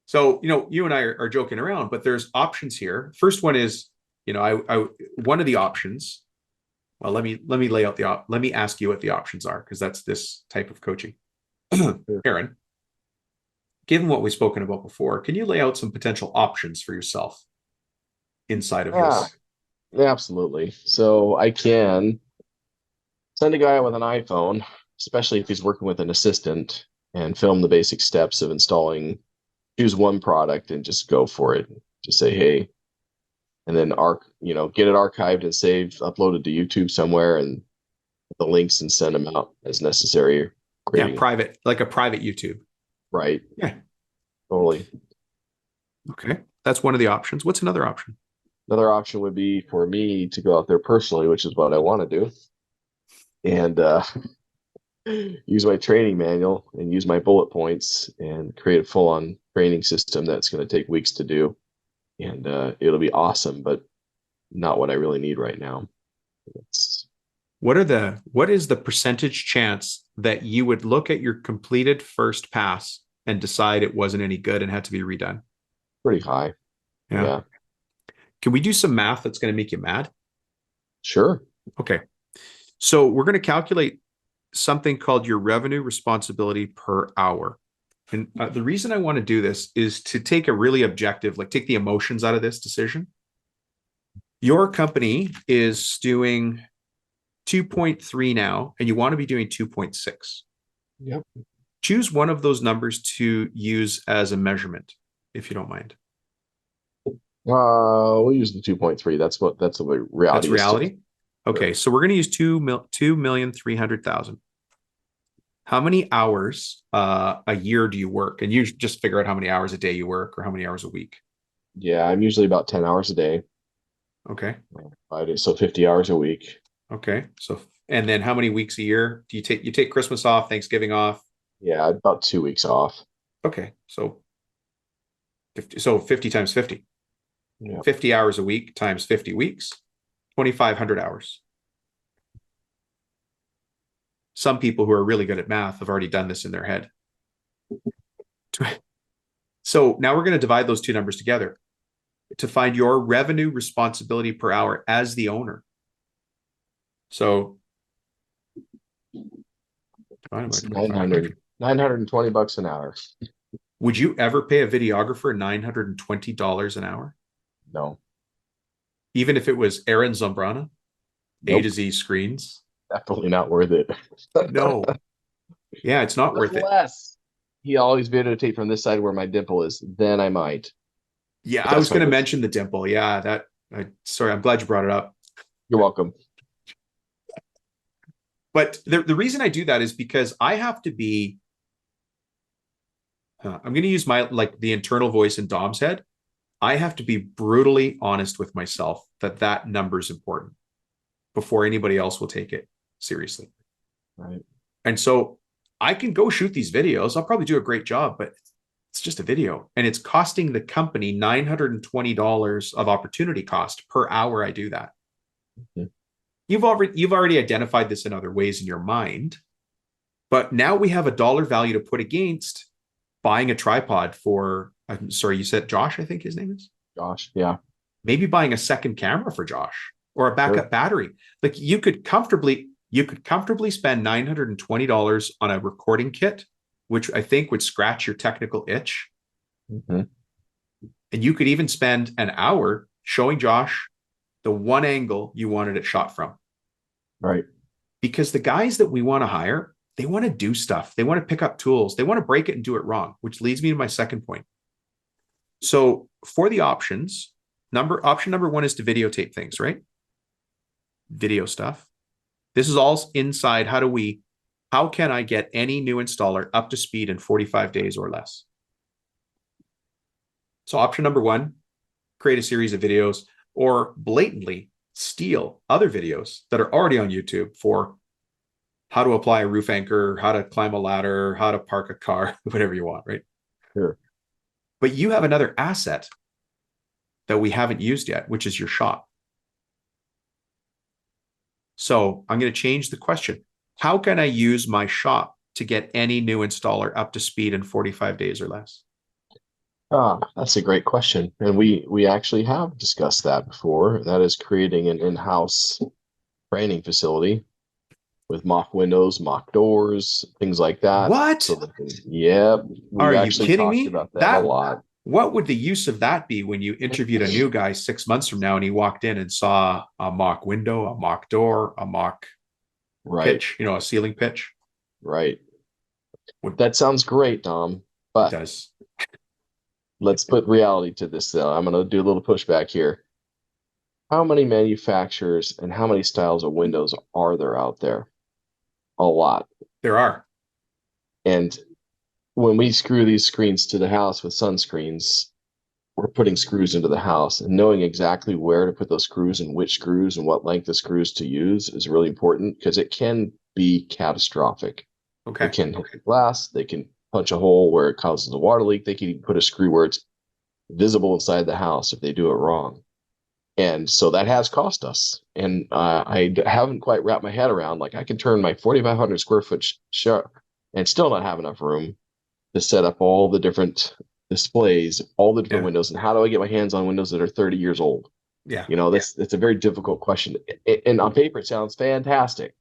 So, you and I are joking around, but there's options here. First one is, one of the options. Well, let me lay out let me ask you what the options are, because that's this type of coaching. Aaron, given what we've spoken about before, can you lay out some potential options for yourself inside of this? Absolutely. So I can send a guy with an iPhone, especially if he's working with an assistant, and film the basic steps of installing, choose one product and just go for it. Just say, hey, and then get it archived and saved, uploaded to YouTube somewhere, and the links, and send them out as necessary. Yeah, private, like a private YouTube. Right. Yeah. Totally. Okay. That's one of the options. What's another option? Another option would be for me to go out there personally, which is what I want to do, and use my training manual and use my bullet points and create a full-on training system that's going to take weeks to do. And it'll be awesome, but not what I really need right now. What is the percentage chance that you would look at your completed first pass and decide it wasn't any good and had to be redone? Pretty high. Yeah. Can we do some math that's going to make you mad? Sure. Okay. So we're going to calculate something called your revenue responsibility per hour. And the reason I want to do this is to take a really objective, take the emotions out of this decision. Your company is doing 2.3 now, and you want to be doing 2.6. Yep. Choose one of those numbers to use as a measurement, if you don't mind. We'll use the 2.3. That's the reality. That's reality. Okay, so we're going to use 2,300,000. How many hours a year do you work? And you just figure out how many hours a day you work or how many hours a week. Yeah, I'm usually about 10 hours a day. Okay. 5 days, so 50 hours a week. Okay. So, and then how many weeks a year do you take? You take Christmas off, Thanksgiving off? Yeah, about 2 weeks off. Okay. So 50 times 50. Yeah. 50 hours a week times 50 weeks, 2,500 hours. Some people who are really good at math have already done this in their head. So now we're going to divide those two numbers together to find your revenue responsibility per hour as the owner. So 920 bucks an hour. Would you ever pay a videographer $920 an hour? No. Even if it was Aaron Zambrana, Nope. A to Z screens? Definitely not worth it. No. Yeah, it's not worth it. Unless he always videotape from this side where my dimple is, then I might. Yeah, I was going to mention the dimple. Yeah, sorry, I'm glad you brought it up. You're welcome. But the reason I do that is because I have to be, I'm going to use the internal voice in Dom's head. I have to be brutally honest with myself that number is important before anybody else will take it seriously. Right. And so I can go shoot these videos. I'll probably do a great job, but It's just a video, and it's costing the company $920 of opportunity cost per hour I do that. Mm-hmm. You've already identified this in other ways in your mind, but now we have a dollar value to put against buying a tripod for, I'm sorry, you said Josh, I think his name is? Josh, yeah. Maybe buying a second camera for Josh or a backup battery. Like you could comfortably spend $920 on a recording kit, which I think would scratch your technical itch. Mm-hmm. And you could even spend an hour showing Josh the one angle you wanted it shot from. Right. Because the guys that we want to hire, they want to do stuff. They want to pick up tools. They want to break it and do it wrong, which leads me to my second point. So for the options, option number one is to videotape things, right? Video stuff. This is all inside. How can I get any new installer up to speed in 45 days or less? So option number one, create a series of videos or blatantly steal other videos that are already on YouTube for how to apply a roof anchor, how to climb a ladder, how to park a car, whatever you want, right? Sure. But you have another asset that we haven't used yet, which is your shop. So I'm going to change the question. How can I use my shop to get any new installer up to speed in 45 days or less? That's a great question. And we actually have discussed that before. That is creating an in-house training facility with mock windows, mock doors, things like that. What? So yeah, Are we've you actually kidding talked me? about that a lot. What would the use of that be when you interviewed a new guy 6 months from now and he walked in and saw a mock window, a mock door, a mock pitch, a ceiling pitch? Right. That sounds great, Dom. But it does. Let's put reality to this, though. I'm going to do a little pushback here. How many manufacturers and how many styles of windows are there out there? A lot. There are. And when we screw these screens to the house with sunscreens, we're putting screws into the house, and knowing exactly where to put those screws and which screws and what length of screws to use is really important because it can be catastrophic. Okay. It can hit the glass. They can punch a hole where it causes a water leak. They can even put a screw where it's visible inside the house if they do it wrong. And so that has cost us. And I haven't quite wrapped my head around, like I can turn my 4,500 square foot shop and still not have enough room to set up all the different displays, all the different windows. And how do I get my hands on windows that are 30 years old? Yeah. It's a very difficult question. And on paper, it sounds fantastic.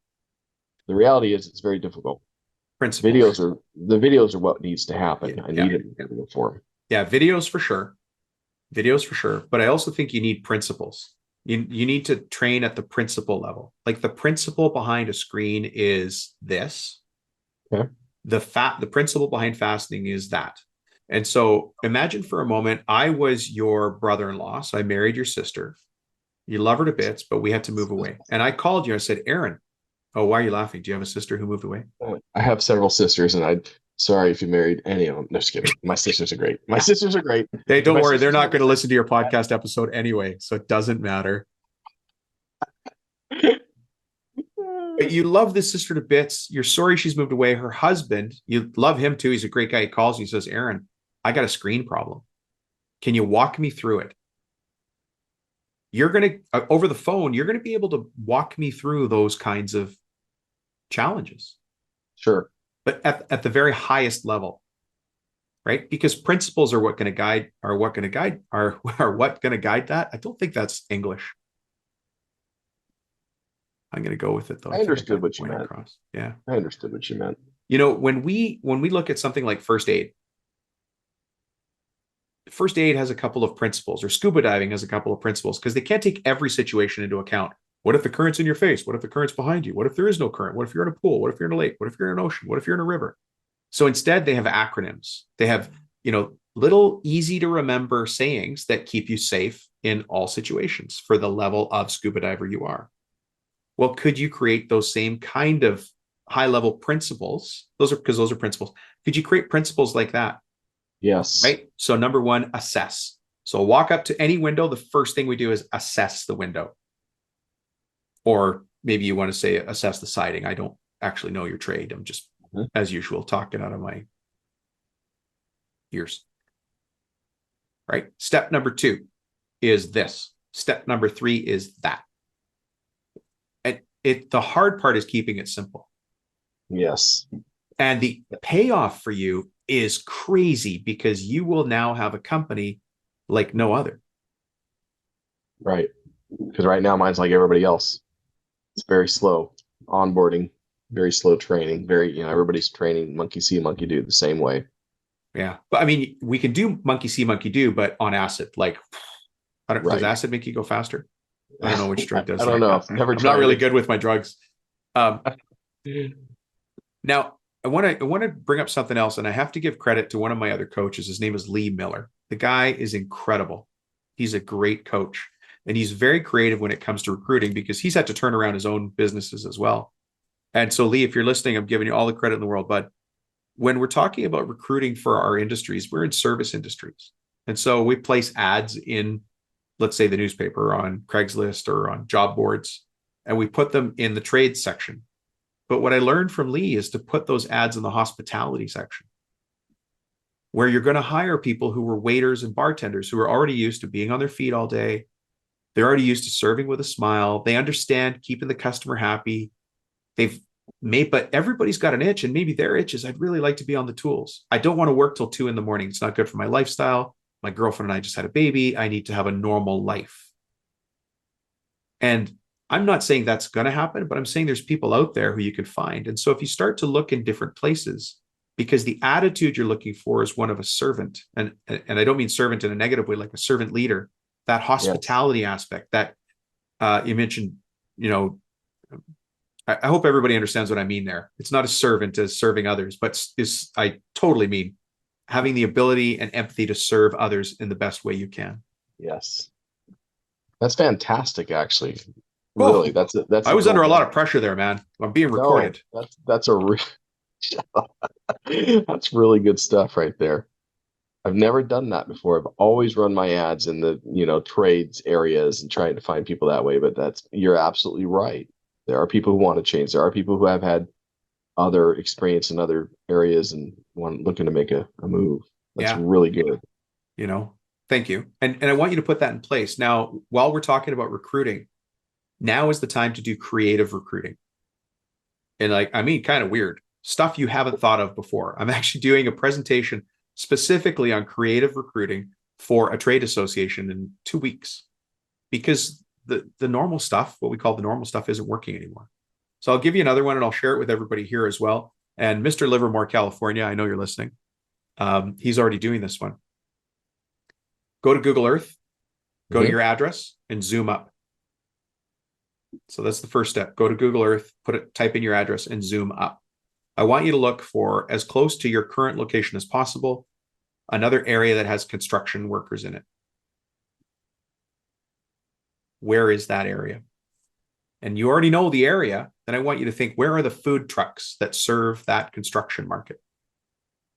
The reality is it's very difficult. Principles. The videos are what needs to happen. Yeah, I need it in video form. Yeah, videos for sure. But I also think you need principles. You need to train at the principle level. Like the principle behind a screen is this. Okay. The principle behind fastening is that. And so imagine for a moment, I was your brother-in-law. So I married your sister. You love her to bits, but we had to move away. And I called you. I said, Aaron, oh, why are you laughing? Do you have a sister who moved away? I have several sisters, and sorry if you married any of them. No, just kidding. My sisters are great. Hey, don't worry. They're not going to listen to your podcast episode anyway, so it doesn't matter. But you love this sister to bits. You're sorry she's moved away. Her husband, you love him too. He's a great guy. He calls you. He says, Aaron, I got a screen problem. Can you walk me through it? You're going to, over the phone, you're going to be able to walk me through those kinds of challenges. Sure. But at the very highest level, right? Because principles are what going to guide that. I don't think that's English. I'm going to go with it though. I understood what you meant. Across. Yeah. I understood what you meant. When we look at something like first aid has a couple of principles, or scuba diving has a couple of principles, because they can't take every situation into account. What if the current's in your face? What if the current's behind you? What if there is no current? What if you're in a pool? What if you're in a lake? What if you're in an ocean? What if you're in a river? So instead, they have acronyms. They have, little easy to remember sayings that keep you safe in all situations for the level of scuba diver you are. Well, could you create those same kind of high level principles? Those are principles. Could you create principles like that? Yes. Right. So number one, assess. So walk up to any window. The first thing we do is assess the window. Or maybe you want to say assess the siding. I don't actually know your trade. I'm just, as usual, talking out of my years. Right? Step number 2 is this. Step number 3 is that. And the hard part is keeping it simple. Yes. And the payoff for you is crazy because you will now have a company like no other. Right. Because right now mine's like everybody else. It's very slow onboarding, very slow training, everybody's training monkey see, monkey do the same way. Yeah. But I mean, we can do monkey see, monkey do, but on acid. Like, does acid make you go faster? I don't know which drug does I don't know. I'm not really good with my drugs. Now, I want to bring up something else, and I have to give credit to one of my other coaches. His name is Lee Miller. The guy is incredible. He's a great coach, and he's very creative when it comes to recruiting because he's had to turn around his own businesses as well. And so, Lee, if you're listening, I'm giving you all the credit in the world. But when we're talking about recruiting for our industries, we're in service industries. And so we place ads in, let's say, the newspaper, on Craigslist or on job boards, and we put them in the trades section. But what I learned from Lee is to put those ads in the hospitality section, where you're going to hire people who were waiters and bartenders who are already used to being on their feet all day. They're already used to serving with a smile. They understand keeping the customer happy. But everybody's got an itch, and maybe their itch is, I'd really like to be on the tools. I don't want to work till 2 a.m. It's not good for my lifestyle. My girlfriend and I just had a baby. I need to have a normal life. And I'm not saying that's going to happen, but I'm saying there's people out there who you can find. And so if you start to look in different places, because the attitude you're looking for is one of a servant, and I don't mean servant in a negative way, like a servant leader, that hospitality aspect that you mentioned, I hope everybody understands what I mean there. It's not a servant as serving others, but I totally mean having the ability and empathy to serve others in the best way you can. Yes. That's fantastic, actually. Really, I was under a lot of pressure there, man. I'm being recorded. No, that's really good stuff right there. I've never done that before. I've always run my ads in the trades areas and trying to find people that way. But you're absolutely right. There are people who want to change. There are people who have had other experience in other areas and looking to make a move. That's really good. Thank you. And I want you to put that in place. Now, while we're talking about recruiting, now is the time to do creative recruiting. And kind of weird stuff you haven't thought of before. I'm actually doing a presentation specifically on creative recruiting for a trade association in 2 weeks, because the normal stuff, what we call the normal stuff, isn't working anymore. So I'll give you another one and I'll share it with everybody here as well. And Mr. Livermore, California, I know you're listening. He's already doing this one. Go to Google Earth, go to your address and zoom up. So that's the first step. Go to Google Earth, type in your address and zoom up. I want you to look for, as close to your current location as possible, another area that has construction workers in it. Where is that area? And you already know the area. Then I want you to think, where are the food trucks that serve that construction market?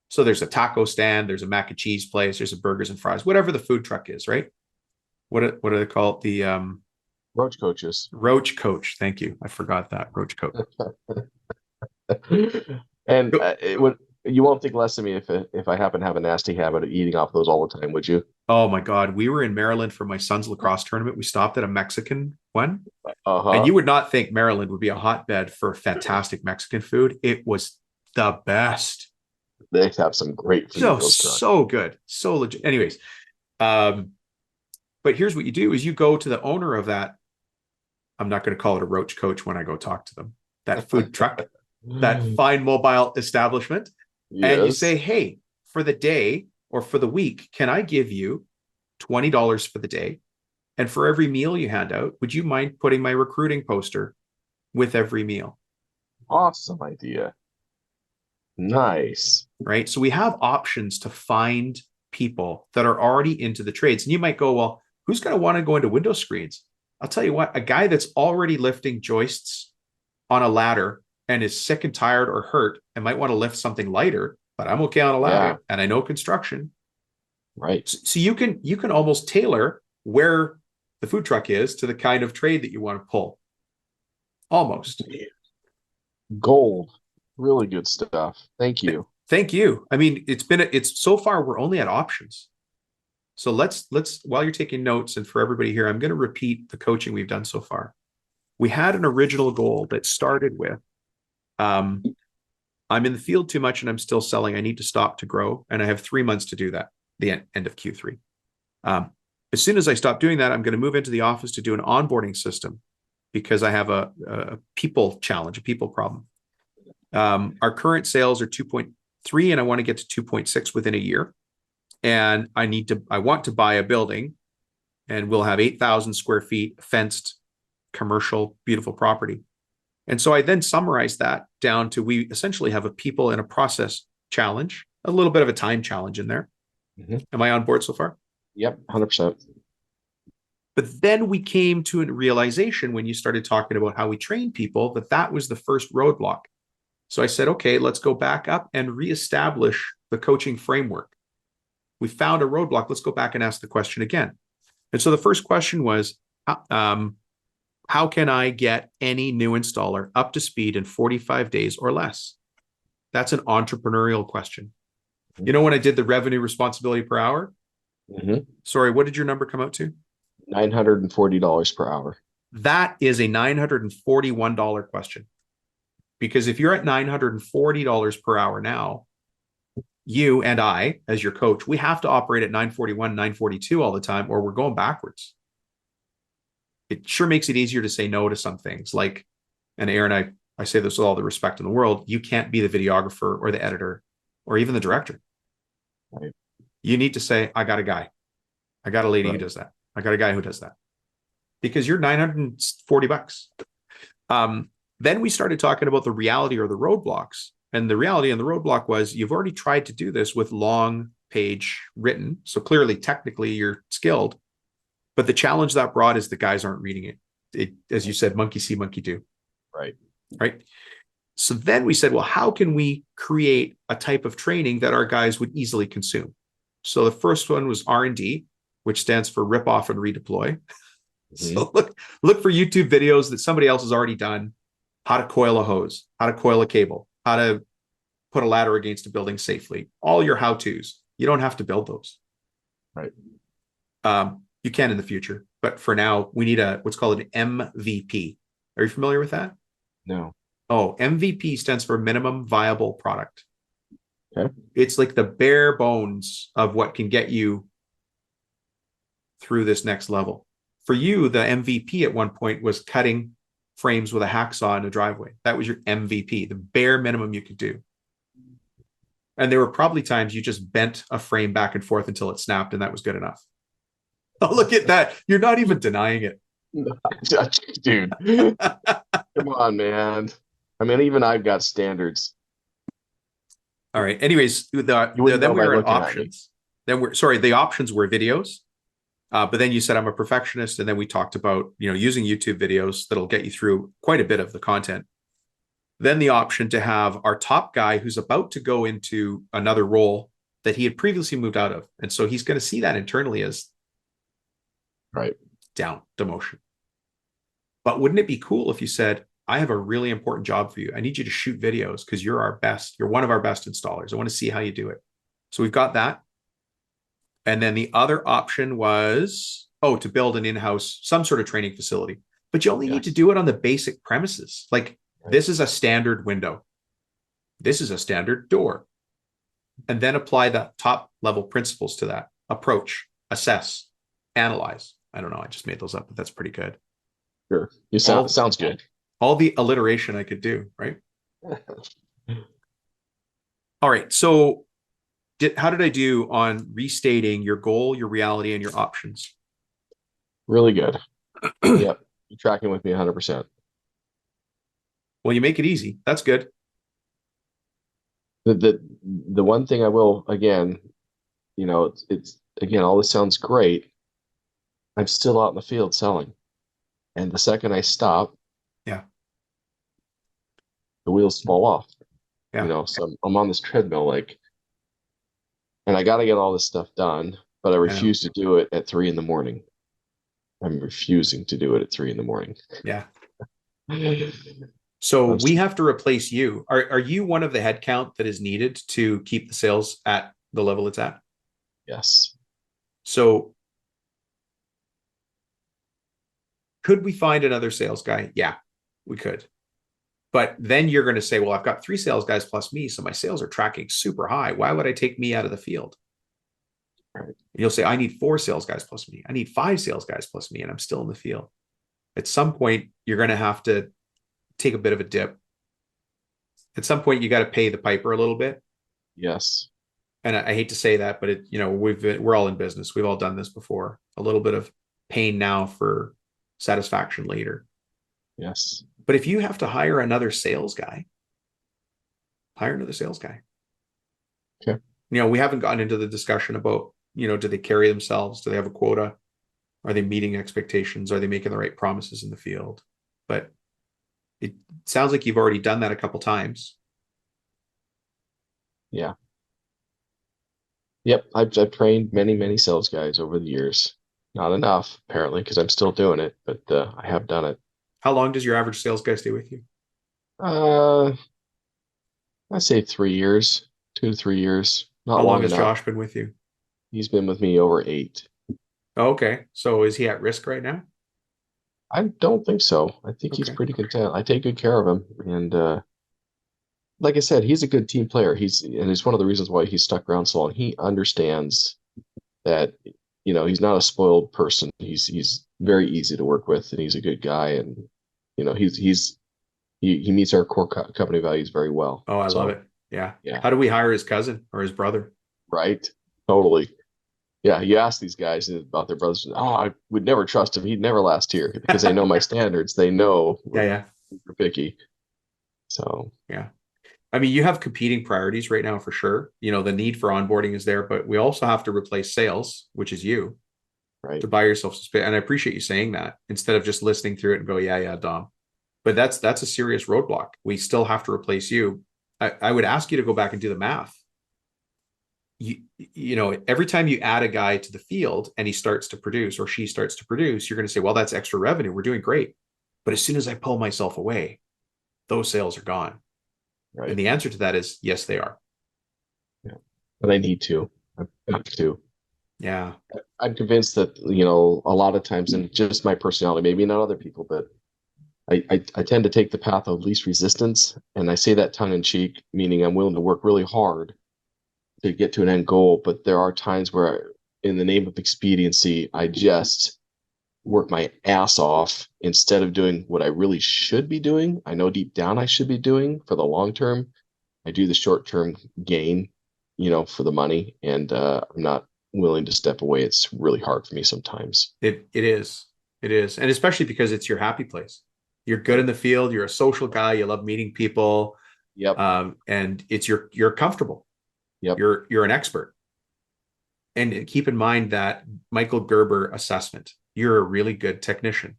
So there's a taco stand, there's a mac and cheese place, there's a burgers and fries, whatever the food truck is, right? What do they call it? The Roach coaches. Roach coach. Thank you. I forgot that. Roach coach. And you won't think less of me if I happen to have a nasty habit of eating off those all the time, would you? Oh my God. We were in Maryland for my son's lacrosse tournament. We stopped at a Mexican one. Uh-huh. And you would not think Maryland would be a hotbed for fantastic Mexican food. It was the best. They have some great food. So good. So legit. Anyways, but here's what you do is you go to the owner of that. I'm not going to call it a Roach coach when I go talk to them. That food truck, that fine mobile establishment. Yes. And you say, hey, for the day or for the week, can I give you $20 for the day? And for every meal you hand out, would you mind putting my recruiting poster with every meal? Awesome idea. Nice. Right. So we have options to find people that are already into the trades. And you might go, well, who's going to want to go into window screens? I'll tell you what, a guy that's already lifting joists on a ladder and is sick and tired or hurt and might want to lift something lighter, but I'm okay on a ladder and I know construction. Right. So you can almost tailor where the food truck is to the kind of trade that you want to pull. Almost. Gold. Really good stuff. Thank you. Thank you. I mean, it's so far we're only at options. So let's while you're taking notes, and for everybody here, I'm going to repeat the coaching we've done so far. We had an original goal that started with I'm in the field too much and I'm still selling. I need to stop to grow. And I have 3 months to do that, the end of Q3. As soon as I stop doing that, I'm going to move into the office to do an onboarding system because I have a people challenge, a people problem. Our current sales are 2.3 and I want to get to 2.6 within a year. And I want to buy a building and we'll have 8,000 square feet, fenced, commercial, beautiful property. And so I then summarize that down to we essentially have a people and a process challenge, a little bit of a time challenge in there. Mm-hmm. Am I on board so far? Yep, 100%. But then we came to a realization when you started talking about how we train people that was the first roadblock. So I said, okay, let's go back up and reestablish the coaching framework. We found a roadblock. Let's go back and ask the question again. And so the first question was, how can I get any new installer up to speed in 45 days or less? That's an entrepreneurial question. Mm-hmm. You know, when I did the revenue responsibility per hour, sorry, what did your number come out to? $940 per hour. That is a $941 question. Because if you're at $940 per hour now, you and I, as your coach, we have to operate at 941, 942 all the time, or we're going backwards. It sure makes it easier to say no to some things. Like, and Aaron, I say this with all the respect in the world, you can't be the videographer or the editor or even the director. Right. You need to say, I got a guy. I got a lady who does that. I got a guy who does that. Because you're $940. Then we started talking about the reality or the roadblocks. And the reality and the roadblock was you've already tried to do this with long page written. So clearly, technically, you're skilled. But the challenge that brought is the guys aren't reading it. As you said, monkey see, monkey do. Right. Right. So then we said, well, how can we create a type of training that our guys would easily consume? So the first one was R&D, which stands for rip off and redeploy. Mm-hmm. So look for YouTube videos that somebody else has already done. How to coil a hose, how to coil a cable, how to put a ladder against a building safely. All your how-tos. You don't have to build those. Right. You can in the future, but for now, we need what's called an MVP. Are you familiar with that? No. Oh, MVP stands for minimum viable product. Okay. It's like the bare bones of what can get you through this next level. For you, the MVP at one point was cutting frames with a hacksaw in a driveway. That was your MVP, the bare minimum you could do. And there were probably times you just bent a frame back and forth until it snapped, and that was good enough. Oh, look at that. You're not even denying it. Dude. Come on, man. I mean, even I've got standards. All right. Anyways, then we were at options. The options were videos. But then you said I'm a perfectionist, and then we talked about using YouTube videos that'll get you through quite a bit of the content. Then the option to have our top guy who's about to go into another role that he had previously moved out of, and so he's going to see that internally as down, demotion. But wouldn't it be cool if you said, I have a really important job for you. I need you to shoot videos because you're one of our best installers. I want to see how you do it. So we've got that. And then the other option was, to build an in-house, some sort of training facility. But you only need to do it on the basic premises. Like this is a standard window. This is a standard door. And then apply the top level principles to that. Approach, assess, analyze. I don't know. I just made those up, but that's pretty good. Sure. Sounds good. All the alliteration I could do, right? All right. So how did I do on restating your goal, your reality, and your options? Really good. Yep. You're tracking with me 100%. Well, you make it easy. That's good. The one thing I will, again, it's again, all this sounds great. I'm still out in the field selling. And the second I stop, the wheels fall off. Yeah. So I'm on this treadmill, and I got to get all this stuff done, but I refuse to do it at 3 a.m. I'm refusing to do it at 3 a.m. Yeah. So I'm we still, have to replace you. Are you one of the headcount that is needed to keep the sales at the level it's at? yes. So could we find another sales guy? Yeah, we could. But then you're going to say, well, I've got 3 sales guys plus me, so my sales are tracking super high. Why would I take me out of the field? Right. And you'll say, I need 4 sales guys plus me. I need 5 sales guys plus me, and I'm still in the field. At some point, you're going to have to take a bit of a dip. At some point, you got to pay the piper a little bit. Yes. And I hate to say that, but we're all in business. We've all done this before. A little bit of pain now for satisfaction later. Yes. But if you have to hire another sales guy, hire another sales guy. Okay. We haven't gotten into the discussion about, do they carry themselves? Do they have a quota? Are they meeting expectations? Are they making the right promises in the field? But it sounds like you've already done that a couple times. Yeah. Yep. I've trained many sales guys over the years. Not enough, apparently, because I'm still doing it, but I have done it. How long does your average sales guy stay with you? Uh, I say 3 years, 2 to 3 years. How Not long long has enough. Josh been with you? He's been with me over 8. Oh, okay. So is he at risk right now? I don't think so. I think he's Okay. pretty content. I take good care of him, and like I said, he's a good team player. It's one of the reasons why he's stuck around so long. He understands that he's not a spoiled person. He's very easy to work with, and he's a good guy, and he meets our core company values very well. Oh, I love So it. Yeah. yeah, How do we hire his cousin or his brother? right, totally. Yeah, you ask these guys about their brothers. Oh, I would never trust him. He'd never last here because they know my standards. They know Yeah, we're yeah, picky. So yeah. I mean, you have competing priorities right now for sure. The need for onboarding is there, but we also have to replace sales, which is you, right, to buy yourself some space. And I appreciate you saying that instead of just listening through it and go, yeah, yeah, Dom. But that's a serious roadblock. We still have to replace you. I would ask you to go back and do the math. Every time you add a guy to the field and he starts to produce or she starts to produce, you're going to say, well, that's extra revenue. We're doing great. But as soon as I pull myself away, those sales are gone. And right. the answer to that is yes, they are. Yeah, but I need to. I've got to. Yeah. I'm convinced that a lot of times, and just my personality, maybe not other people, but I tend to take the path of least resistance, and I say that tongue in cheek, meaning I'm willing to work really hard to get to an end goal. But there are times where, in the name of expediency, I just work my ass off instead of doing what I really should be doing. I know deep down I should be doing for the long term. I do the short term gain, for the money, and I'm not willing to step away. It's really hard for me sometimes. It is. It is. And especially because it's your happy place. You're good in Right. the field, you're a social guy, you love meeting people, Yep. and you're comfortable. Yep. You're an expert. And keep in mind that Michael Gerber assessment, you're a really good technician.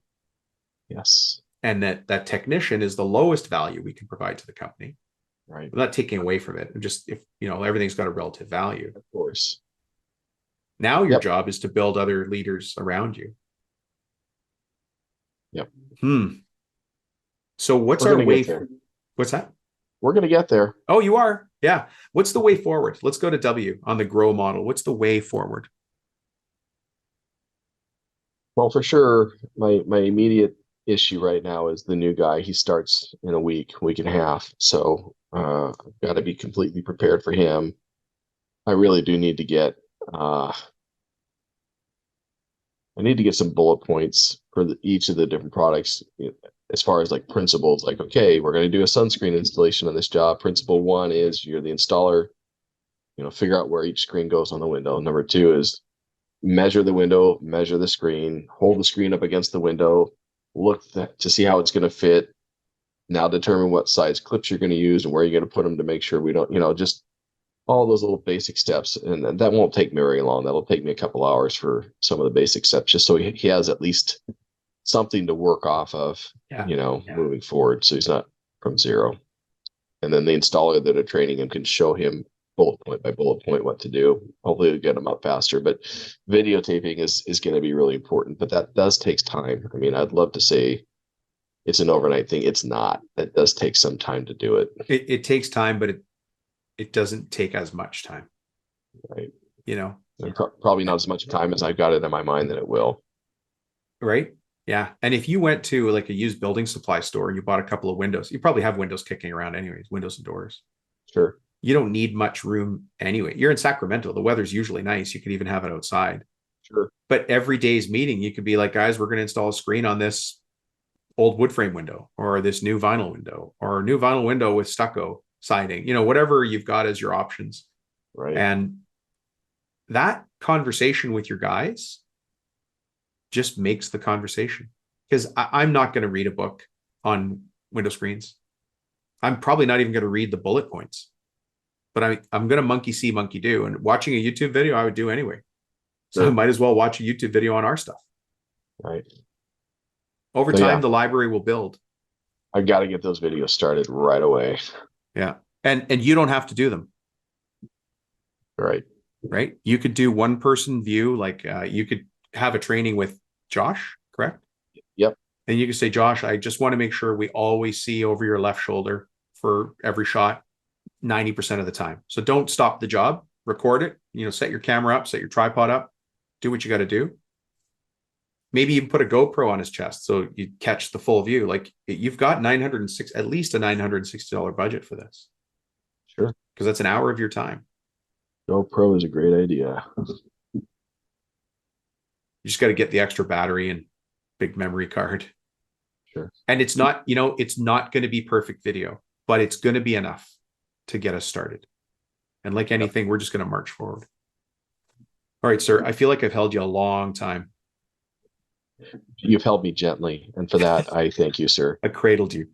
Yes. And that technician is the lowest value we can provide to the company. Right. I'm not taking away from it. I'm just, if everything's got a relative value. Of course. Now your Yep. job is to build other leaders around you. Yep. So what's We're our gonna way? get there. What's that? We're gonna get there. Oh, you are. Yeah. What's the way forward? Let's go to W on the grow model. What's the way forward? Well, for sure, my immediate issue right now is the new guy. He starts in a week and a half. So I've got to be completely prepared for him. I really do need to get I need to get some bullet points for each of the different products, as far as like principles. Like, okay, we're going to do a sunscreen installation on this job. Principle 1 is you're the installer. Figure out where each screen goes on the window. Number 2 is measure the window, measure the screen, hold the screen up against the window, look to see how it's going to fit. Now determine what size clips you're going to use and where you're going to put them to make sure we don't, just all those little basic steps. And that won't take me very long. That'll take me a couple hours for some of the basic steps, just so he has at least something to work off of, Yeah. Moving forward. So he's not from zero. And then the installer that are training him can show him bullet point by bullet point what to do. Hopefully it'll get him up faster. But videotaping is going to be really important. But that does take time. I mean, I'd love to say it's an overnight thing. It's not. It does take some time to do it. It takes time, but it doesn't take as much time, Right. you know? And probably not as much time as I've got it in my mind that it will. Right. Yeah. And if you went to like a used building supply store and you bought a couple of windows, you probably have windows kicking around anyways, windows and doors. Sure. You don't need much room anyway. You're in Sacramento. The weather's usually nice. You could even have it outside. Sure. But every day's meeting, you could be like, guys, we're going to install a screen on this old wood frame window or this new vinyl window or a new vinyl window with stucco siding, whatever you've got as your options. Right. And that conversation with your guys just makes the conversation, because I'm not going to read a book on window screens. I'm probably not even going to read the bullet points, but I'm going to monkey see, monkey do. And watching a YouTube video, I would do anyway. So I might as well watch a YouTube video on our stuff. Right. Over time, the library will build. I've got to get those videos started right away. Yeah. And you don't have to do them. Right. Right. You could do one person view, like you could have a training with Josh, correct? Yep. And you can say, Josh, I just want to make sure we always see over your left shoulder for every shot 90% of the time. So don't stop the job, record it, set your camera up, set your tripod up, do what you got to do. Maybe even put a GoPro on his chest so you catch the full view. Like you've got at least a $960 budget for this. Sure. Because that's an hour of your time. GoPro is a great idea. You just got to get the extra battery and big memory card. Sure. And it's not, it's not going to be perfect video, but it's going to be enough to get us started. And like anything, we're just going to march forward. All right, sir. I feel like I've held you a long time. You've held me gently, and for that, I thank you, sir. I cradled you.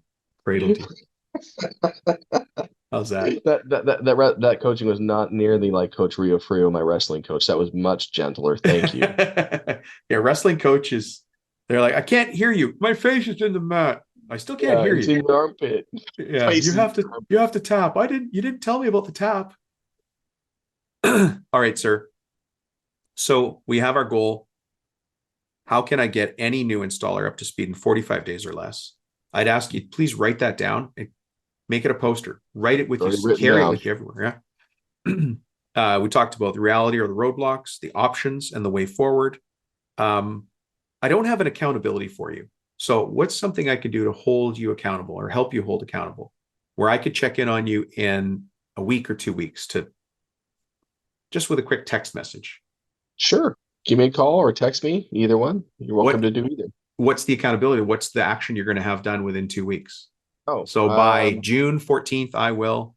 How's that? That coaching was not nearly like Coach Rio Frio, my wrestling coach. That was much gentler. Thank you. Yeah, wrestling coaches, they're like, I can't hear you. My face is in the mat. I still can't hear you. In the armpit. Yeah, you have to tap. You didn't tell me about the tap. All right, sir. So we have our goal. How can I get any new installer up to speed in 45 days or less? I'd ask you, please write that down and make it a poster. Write it with you, carry it with you everywhere. Yeah. We talked about the reality or the roadblocks, the options, and the way forward. I don't have an accountability for you. So what's something I could do to hold you accountable or help you hold accountable, where I could check in on you in a week or 2 weeks just with a quick text message? Sure. Give me a call or text me, either one. You're welcome to do either. What's the accountability? What's the action you're going to have done within 2 weeks? Oh, so by June 14th, I will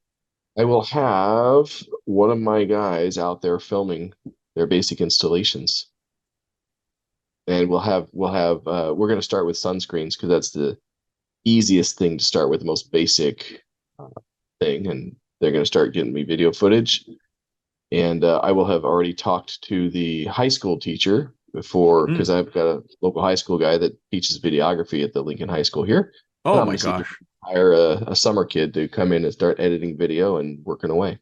have one of my guys out there filming their basic installations. And we're going to start with sunscreens because that's the easiest thing to start with, the most basic thing. And they're going to start getting me video footage. And I will have already talked to the high school teacher before, because I've got a local high school guy that teaches videography at the Lincoln High School here. Oh my gosh. Hire a summer kid to come in and start editing video and working away.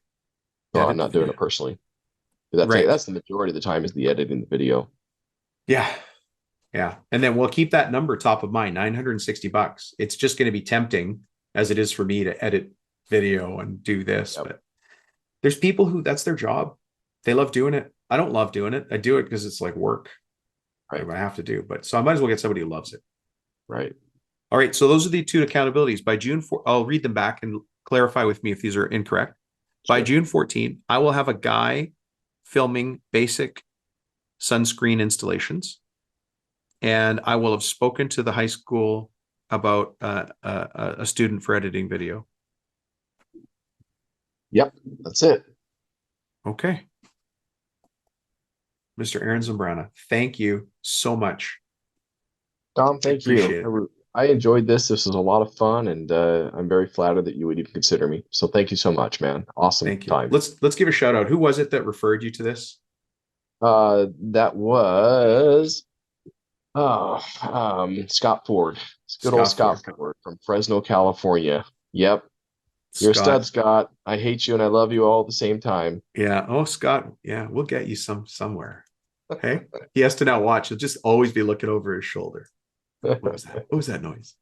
So I'm not doing it personally. That's the majority of the time is the editing the video. Yeah. Yeah. And then we'll keep that number top of mind, $960. It's just going to be tempting as it is for me to edit video and do this. Yep. But there's people who that's their job. They love doing it. I don't love doing it. I do it because it's like work. Right. I have to do, but so I might as well get somebody who loves it. Right. All right. So those are the 2 accountabilities. By June 4th, I'll read them back and clarify with me if these are incorrect. Sure. By June 14th, I will have a guy filming basic sunscreen installations. And I will have spoken to the high school about a student for editing video. Yep, that's it. Okay. Mr. Aaron Zambrana, thank you so much. Tom, thank you. I enjoyed this. This was a lot of fun, and I'm very flattered that you would even consider me. So thank you so much, man. Awesome thank you. time. Let's give a shout out. Who was it that referred you to this? That was Scott Ford. Good old Scott Ford from Fresno, California. Yep. You're a stud, Scott. I hate you and I love you all at the same time. Yeah. Oh, Scott. Yeah, we'll get you somewhere. Okay. He has to now watch. He'll just always be looking over his shoulder. What was that? What was that noise?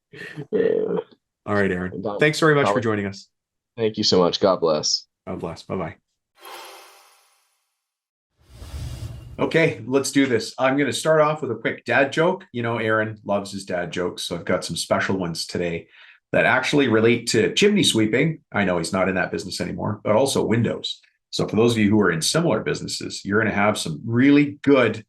Yeah. All right, Aaron. Done. Thanks very much for Probably. joining us. Thank you so much. God bless. God bless. Bye-bye. Okay, let's do this. I'm going to start off with a quick dad joke. You know, Aaron loves his dad jokes, so I've got some special ones today that actually relate to chimney sweeping. I know he's not in that business anymore, but also windows. So for those of you who are in similar businesses, you're going to have some really good.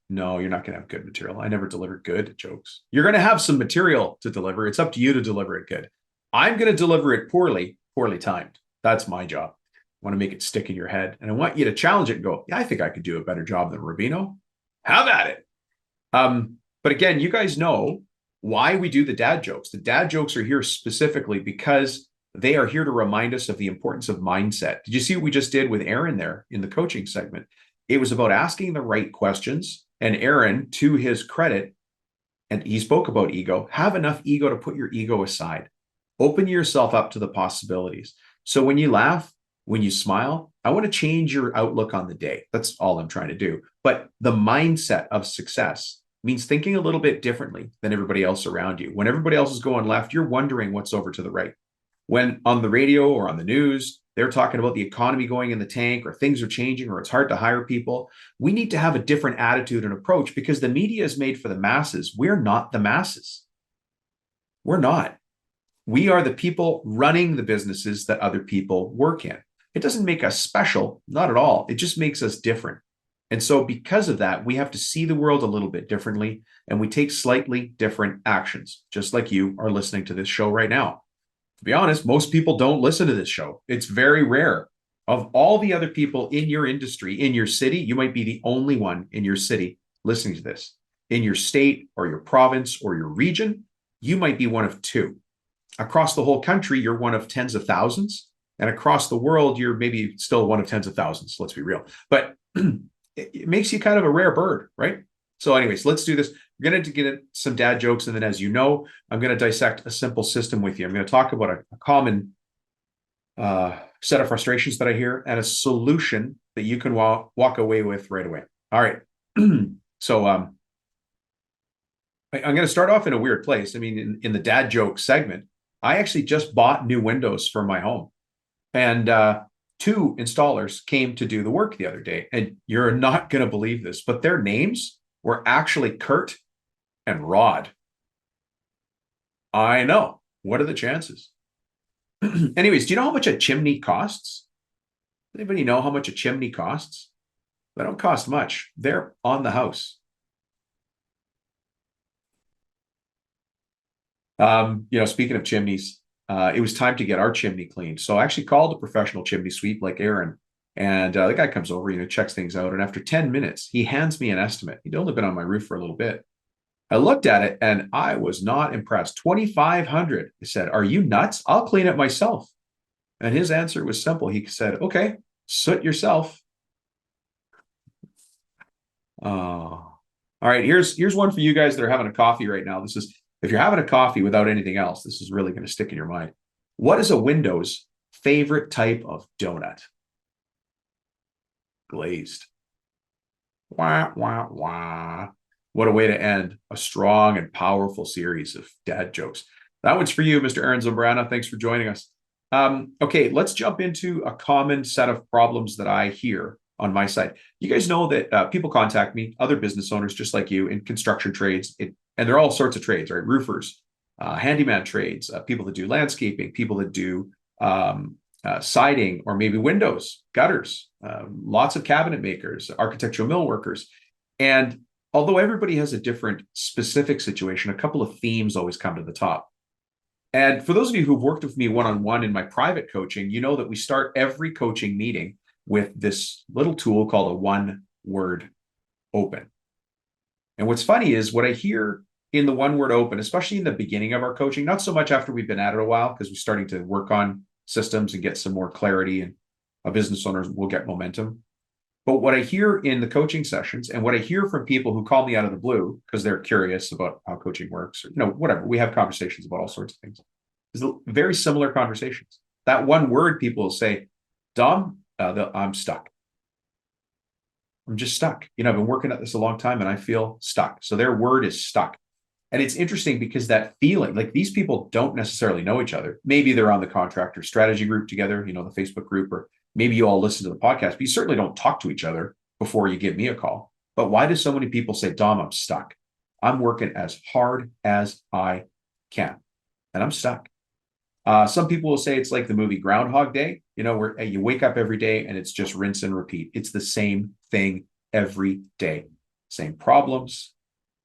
No, you're not going to have good material. I never deliver good jokes. You're going to have some material to deliver. It's up to you to deliver it good. I'm going to deliver it poorly timed. That's my job. I want to make it stick in your head. And I want you to challenge it and go, yeah, I think I could do a better job than Rubino. Have at it. But again, you guys know why we do the dad jokes. The dad jokes are here specifically because they are here to remind us of the importance of mindset. Did you see what we just did with Aaron there in the coaching segment? It was about asking the right questions. And Aaron, to his credit, and he spoke about ego, have enough ego to put your ego aside. Open yourself up to the possibilities. So when you laugh, when you smile, I want to change your outlook on the day. That's all I'm trying to do. But the mindset of success means thinking a little bit differently than everybody else around you. When everybody else is going left, you're wondering what's over to the right. When on the radio or on the news, they're talking about the economy going in the tank or things are changing or it's hard to hire people, we need to have a different attitude and approach because the media is made for the masses. We're not the masses. We're not. We are the people running the businesses that other people work in. It doesn't make us special, not at all. It just makes us different. And so because of that, we have to see the world a little bit differently and we take slightly different actions, just like you are listening to this show right now. To be honest, most people don't listen to this show. It's very rare. Of all the other people in your industry, in your city, you might be the only one in your city listening to this. In your state or your province or your region, you might be one of two. Across the whole country, you're one of tens of thousands. And across the world, you're maybe still one of tens of thousands. Let's be real. But it makes you kind of a rare bird, right? So anyways, let's do this. We're going to get some dad jokes. And then as you know, I'm going to dissect a simple system with you. I'm going to talk about a common set of frustrations that I hear and a solution that you can walk away with right away. All right. So I'm going to start off in a weird place. I mean, in the dad joke segment, I actually just bought new windows for my home. And two installers came to do the work the other day. And you're not going to believe this, but their names were actually Kurt and Rod. I know. What are the chances? Anyways, do you know how much a chimney costs? Anybody know how much a chimney costs? They don't cost much. They're on the house. Speaking of chimneys, it was time to get our chimney cleaned. So I actually called a professional chimney sweep like Aaron. And the guy comes over, checks things out. And after 10 minutes, he hands me an estimate. He'd only been on my roof for a little bit. I looked at it and I was not impressed. $2,500. He said, "Are you nuts? I'll clean it myself." And his answer was simple. He said, "Okay, soot yourself." All right, here's one for you guys that are having a coffee right now. This is, if you're having a coffee without anything else, this is really going to stick in your mind. What is a Windows favorite type of donut? Glazed. Wah, wah, wah. What a way to end a strong and powerful series of dad jokes. That one's for you, Mr. Aaron Zambrana. Thanks for joining us. Okay, let's jump into a common set of problems that I hear on my side. You guys know that people contact me, other business owners just like you in construction trades, and they're all sorts of trades, right? Roofers, handyman trades, people that do landscaping, people that do siding or maybe windows, gutters, lots of cabinet makers, architectural mill workers. And although everybody has a different specific situation, a couple of themes always come to the top. And for those of you who've worked with me one-on-one in my private coaching, you know that we start every coaching meeting with this little tool called a one-word open. And what's funny is what I hear in the one-word open, especially in the beginning of our coaching, not so much after we've been at it a while, because we're starting to work on systems and get some more clarity, and a business owners will get momentum. But what I hear in the coaching sessions and what I hear from people who call me out of the blue because they're curious about how coaching works, or whatever, we have conversations about all sorts of things. It's very similar conversations. That one word, people will say, "Dom, I'm stuck. I'm just stuck. I've been working at this a long time and I feel stuck." So their word is stuck. And it's interesting because that feeling, like these people don't necessarily know each other. Maybe they're on the contractor strategy group together, the Facebook group, or maybe you all listen to the podcast, but you certainly don't talk to each other before you give me a call. But why do so many people say, Dom, I'm stuck? I'm working as hard as I can, and I'm stuck. Some people will say it's like the movie Groundhog Day, where you wake up every day and it's just rinse and repeat. It's the same thing every day. Same problems,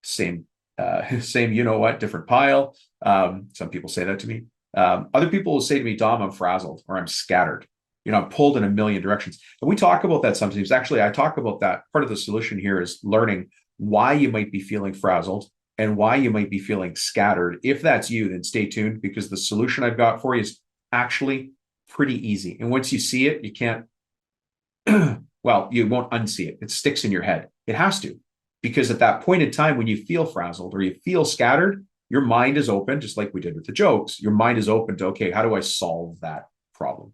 same, different pile. Some people say that to me. Other people will say to me, Dom, I'm frazzled or I'm scattered. I'm pulled in a million directions. And we talk about that sometimes. Actually, I talk about that. Part of the solution here is learning why you might be feeling frazzled and why you might be feeling scattered. If that's you, then stay tuned, because the solution I've got for you is actually pretty easy. And once you see it, you can't, well, you won't unsee it. It sticks in your head. It has to, because at that point in time, when you feel frazzled or you feel scattered, your mind is open, just like we did with the jokes. Your mind is open to, okay, how do I solve that problem?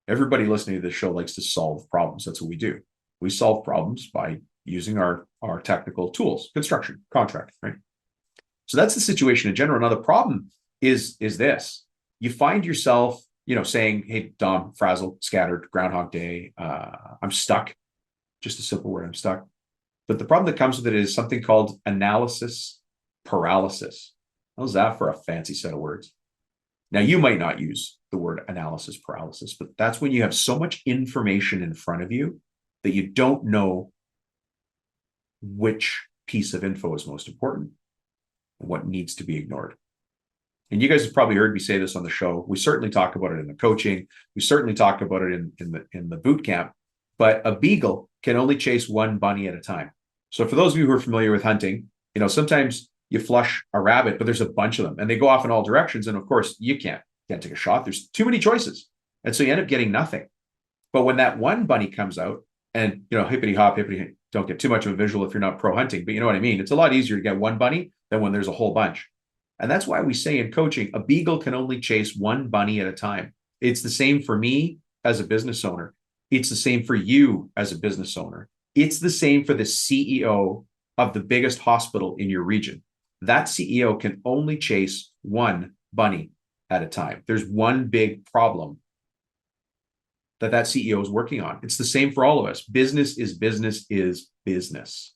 Everybody listening to this show likes to solve problems. That's what we do. We solve problems by using our technical tools, construction, contract, right? So that's the situation in general. Now, the problem is this. You find yourself, saying, hey, Dom, frazzled, scattered, Groundhog Day, I'm stuck. Just a simple word, I'm stuck. But the problem that comes with it is something called analysis paralysis. How's that for a fancy set of words? Now, you might not use the word analysis paralysis, but that's when you have so much information in front of you that you don't know which piece of info is most important and what needs to be ignored. And you guys have probably heard me say this on the show. We certainly talk about it in the coaching. We certainly talk about it in the boot camp. But a beagle can only chase one bunny at a time. So for those of you who are familiar with hunting, sometimes you flush a rabbit, but there's a bunch of them and they go off in all directions. And of course, you can't take a shot. There's too many choices. And so you end up getting nothing. But when that one bunny comes out and, hippity hop, hippity, don't get too much of a visual if you're not pro hunting, but you know what I mean? It's a lot easier to get one bunny than when there's a whole bunch. And that's why we say in coaching, a beagle can only chase one bunny at a time. It's the same for me as a business owner. It's the same for you as a business owner. It's the same for the CEO of the biggest hospital in your region. That CEO can only chase one bunny at a time. There's one big problem that CEO is working on. It's the same for all of us. Business is business is business.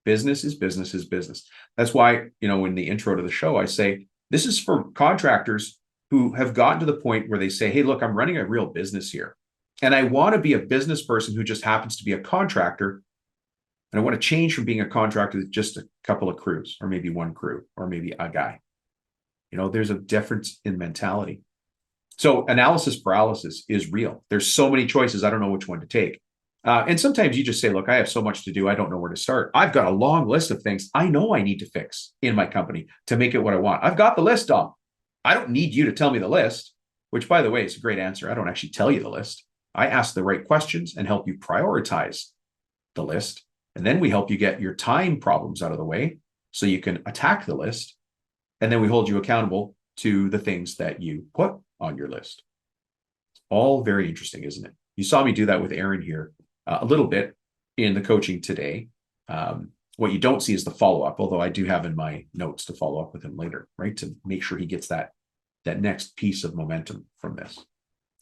Business is business is business. That's why, in the intro to the show, I say, this is for contractors who have gotten to the point where they say, hey, look, I'm running a real business here. And I want to be a business person who just happens to be a contractor. And I want to change from being a contractor with just a couple of crews, or maybe one crew, or maybe a guy. There's a difference in mentality. So analysis paralysis is real. There's so many choices. I don't know which one to take. And sometimes you just say, look, I have so much to do. I don't know where to start. I've got a long list of things I know I need to fix in my company to make it what I want. I've got the list, Dom. I don't need you to tell me the list, which, by the way, is a great answer. I don't actually tell you the list. I ask the right questions and help you prioritize the list. And then we help you get your time problems out of the way so you can attack the list. And then we hold you accountable to the things that you put on your list. It's all very interesting, isn't it? You saw me do that with Aaron here a little bit in the coaching today. What you don't see is the follow-up, although I do have in my notes to follow up with him later, right? To make sure he gets that next piece of momentum from this.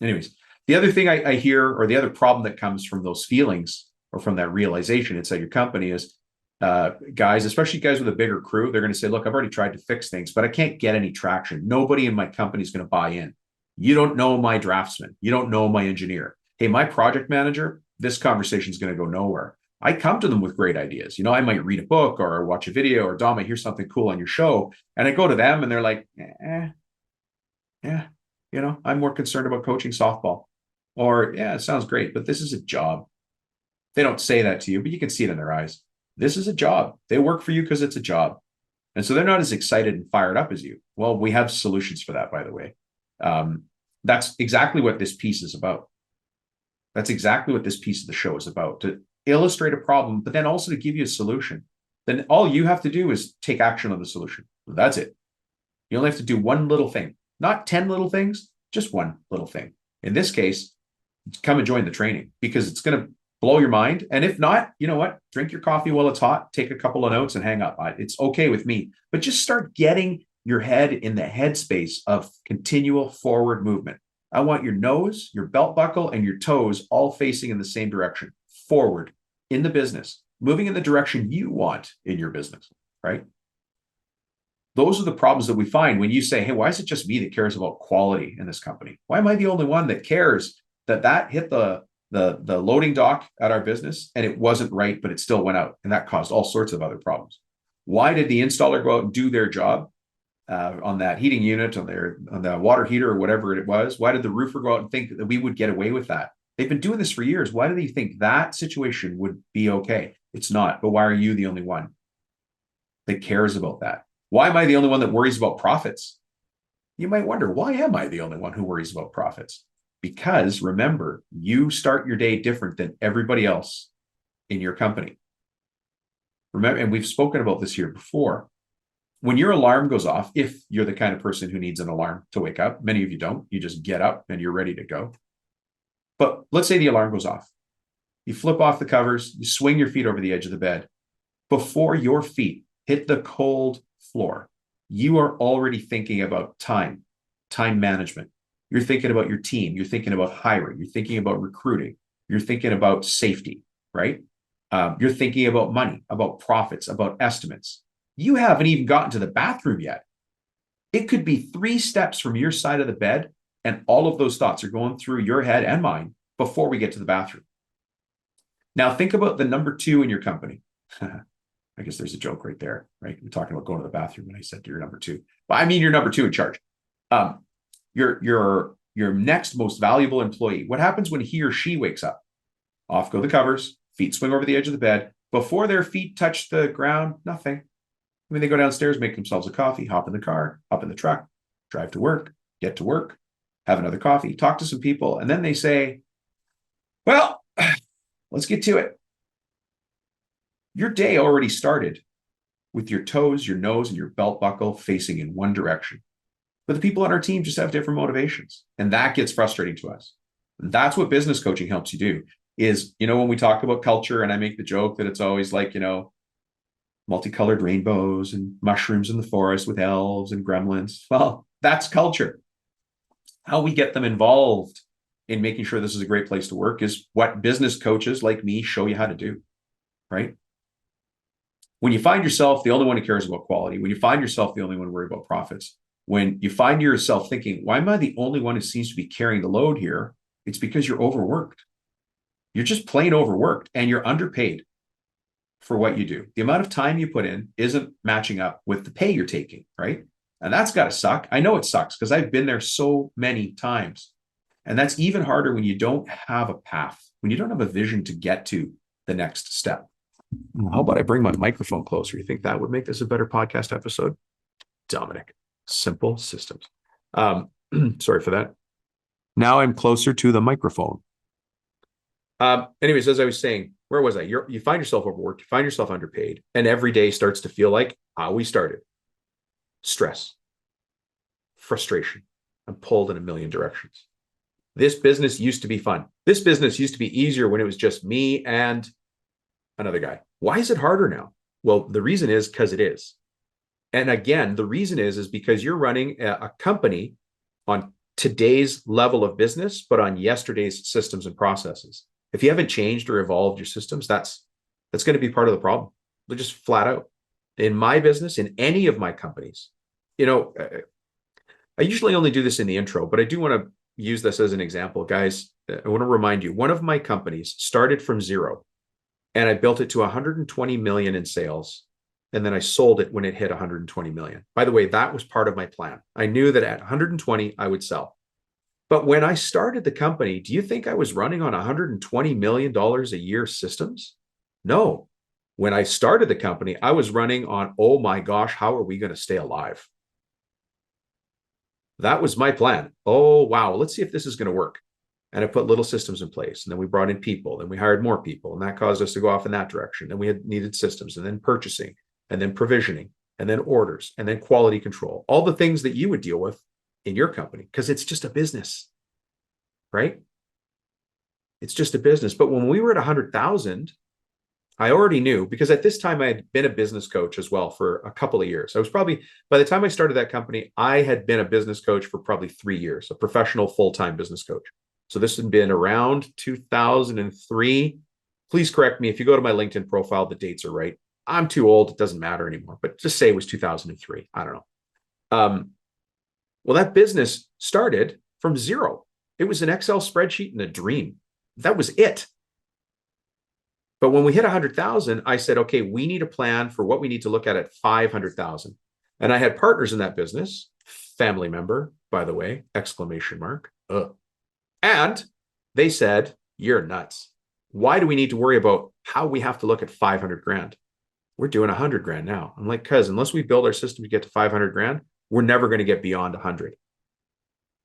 Anyways, the other thing I hear, or the other problem that comes from those feelings or from that realization inside your company is guys, especially guys with a bigger crew, they're going to say, look, I've already tried to fix things, but I can't get any traction. Nobody in my company is going to buy in. You don't know my draftsman. You don't know my engineer. Hey, my project manager, this conversation is going to go nowhere. I come to them with great ideas. I might read a book or watch a video, or Dom, I hear something cool on your show. And I go to them and they're like, yeah, I'm more concerned about coaching softball. Or, yeah, it sounds great, but this is a job. They don't say that to you, but you can see it in their eyes. This is a job. They work for you because it's a job. And so they're not as excited and fired up as you. Well, we have solutions for that, by the way. That's exactly what this piece is about. That's exactly what this piece of the show is about, to illustrate a problem, but then also to give you a solution. Then all you have to do is take action on the solution. That's it. You only have to do one little thing, not 10 little things, just one little thing. In this case, come and join the training, because it's going to blow your mind? And if not, you know what? Drink your coffee while it's hot, take a couple of notes and hang up. It's okay with me. But just start getting your head in the headspace of continual forward movement. I want your nose, your belt buckle, and your toes all facing in the same direction, forward in the business, moving in the direction you want in your business, right? Those are the problems that we find when you say, hey, why is it just me that cares about quality in this company? Why am I the only one that cares that hit the loading dock at our business and it wasn't right, but it still went out, and that caused all sorts of other problems? Why did the installer go out and do their job on that heating unit, on the water heater or whatever it was? Why did the roofer go out and think that we would get away with that? They've been doing this for years. Why do they think that situation would be okay? It's not. But why are you the only one that cares about that? Why am I the only one that worries about profits? You might wonder, why am I the only one who worries about profits? Because remember, you start your day different than everybody else in your company. Remember, and we've spoken about this here before. When your alarm goes off, if you're the kind of person who needs an alarm to wake up, many of you don't, you just get up and you're ready to go. But let's say the alarm goes off. You flip off the covers, you swing your feet over the edge of the bed. Before your feet hit the cold floor, you are already thinking about time management. You're thinking about your team. You're thinking about hiring. You're thinking about recruiting. You're thinking about safety, right? You're thinking about money, about profits, about estimates. You haven't even gotten to the bathroom yet. It could be 3 steps from your side of the bed, and all of those thoughts are going through your head and mine before we get to the bathroom. Now, think about the number 2 in your company. I guess there's a joke right there, right? We're talking about going to the bathroom when I said you're number 2. But I mean, you're number 2 in charge. Your next most valuable employee. What happens when he or she wakes up? Off go the covers, feet swing over the edge of the bed. Before their feet touch the ground, nothing. I mean, they go downstairs, make themselves a coffee, hop in the car, hop in the truck, drive to work, get to work, have another coffee, talk to some people, and then they say, well, let's get to it. Your day already started with your toes, your nose, and your belt buckle facing in one direction. But the people on our team just have different motivations, and that gets frustrating to us. And that's what business coaching helps you do is, when we talk about culture, and I make the joke that it's always like, multicolored rainbows and mushrooms in the forest with elves and gremlins. Well, that's culture. How we get them involved in making sure this is a great place to work is what business coaches like me show you how to do, right? When you find yourself the only one who cares about quality, when you find yourself the only one worried about profits, when you find yourself thinking, why am I the only one who seems to be carrying the load here? It's because you're overworked. You're just plain overworked and you're underpaid for what you do. The amount of time you put in isn't matching up with the pay you're taking, right? And that's got to suck. I know it sucks because I've been there so many times. And that's even harder when you don't have a path, when you don't have a vision to get to the next step. How about I bring my microphone closer? You think that would make this a better podcast episode? Dominic, simple systems. Sorry for that. Now I'm closer to the microphone. Anyways, as I was saying, where was I? You find yourself overworked, you find yourself underpaid, and every day starts to feel like how we started. Stress, frustration. I'm pulled in a million directions. This business used to be fun. This business used to be easier when it was just me and another guy. Why is it harder now? Well, the reason is because it is. And again, the reason is because you're running a company on today's level of business, but on yesterday's systems and processes. If you haven't changed or evolved your systems, that's going to be part of the problem. They're just flat out. In my business, in any of my companies, I usually only do this in the intro, but I do want to use this as an example. Guys, I want to remind you, one of my companies started from 0 and I built it to 120 million in sales. And then I sold it when it hit 120 million. By the way, that was part of my plan. I knew that at 120, I would sell. But when I started the company, do you think I was running on $120 million a year systems? No. When I started the company, I was running on, oh my gosh, how are we going to stay alive? That was my plan. Oh, wow. Let's see if this is going to work. And I put little systems in place. And then we brought in people and we hired more people. And that caused us to go off in that direction. And we had needed systems and then purchasing and then provisioning and then orders and then quality control. All the things that you would deal with in your company because it's just a business, right? It's just a business. But when we were at 100,000, I already knew, because at this time I had been a business coach as well for a couple of years. I was probably, by the time I started that company, I had been a business coach for probably 3 years, a professional full-time business coach. So this had been around 2003. Please correct me if you go to my LinkedIn profile, the dates are right. I'm too old. It doesn't matter anymore, but just say it was 2003. I don't know. Well, that business started from zero. It was an Excel spreadsheet and a dream. That was it. But when we hit 100,000, I said, okay, we need a plan for what we need to look at 500,000. And I had partners in that business, family member, by the way, exclamation mark. Ugh. And they said, you're nuts. Why do we need to worry about how we have to look at 500 grand? We're doing 100 grand now. I'm like, cuz unless we build our system to get to 500 grand, we're never going to get beyond 100.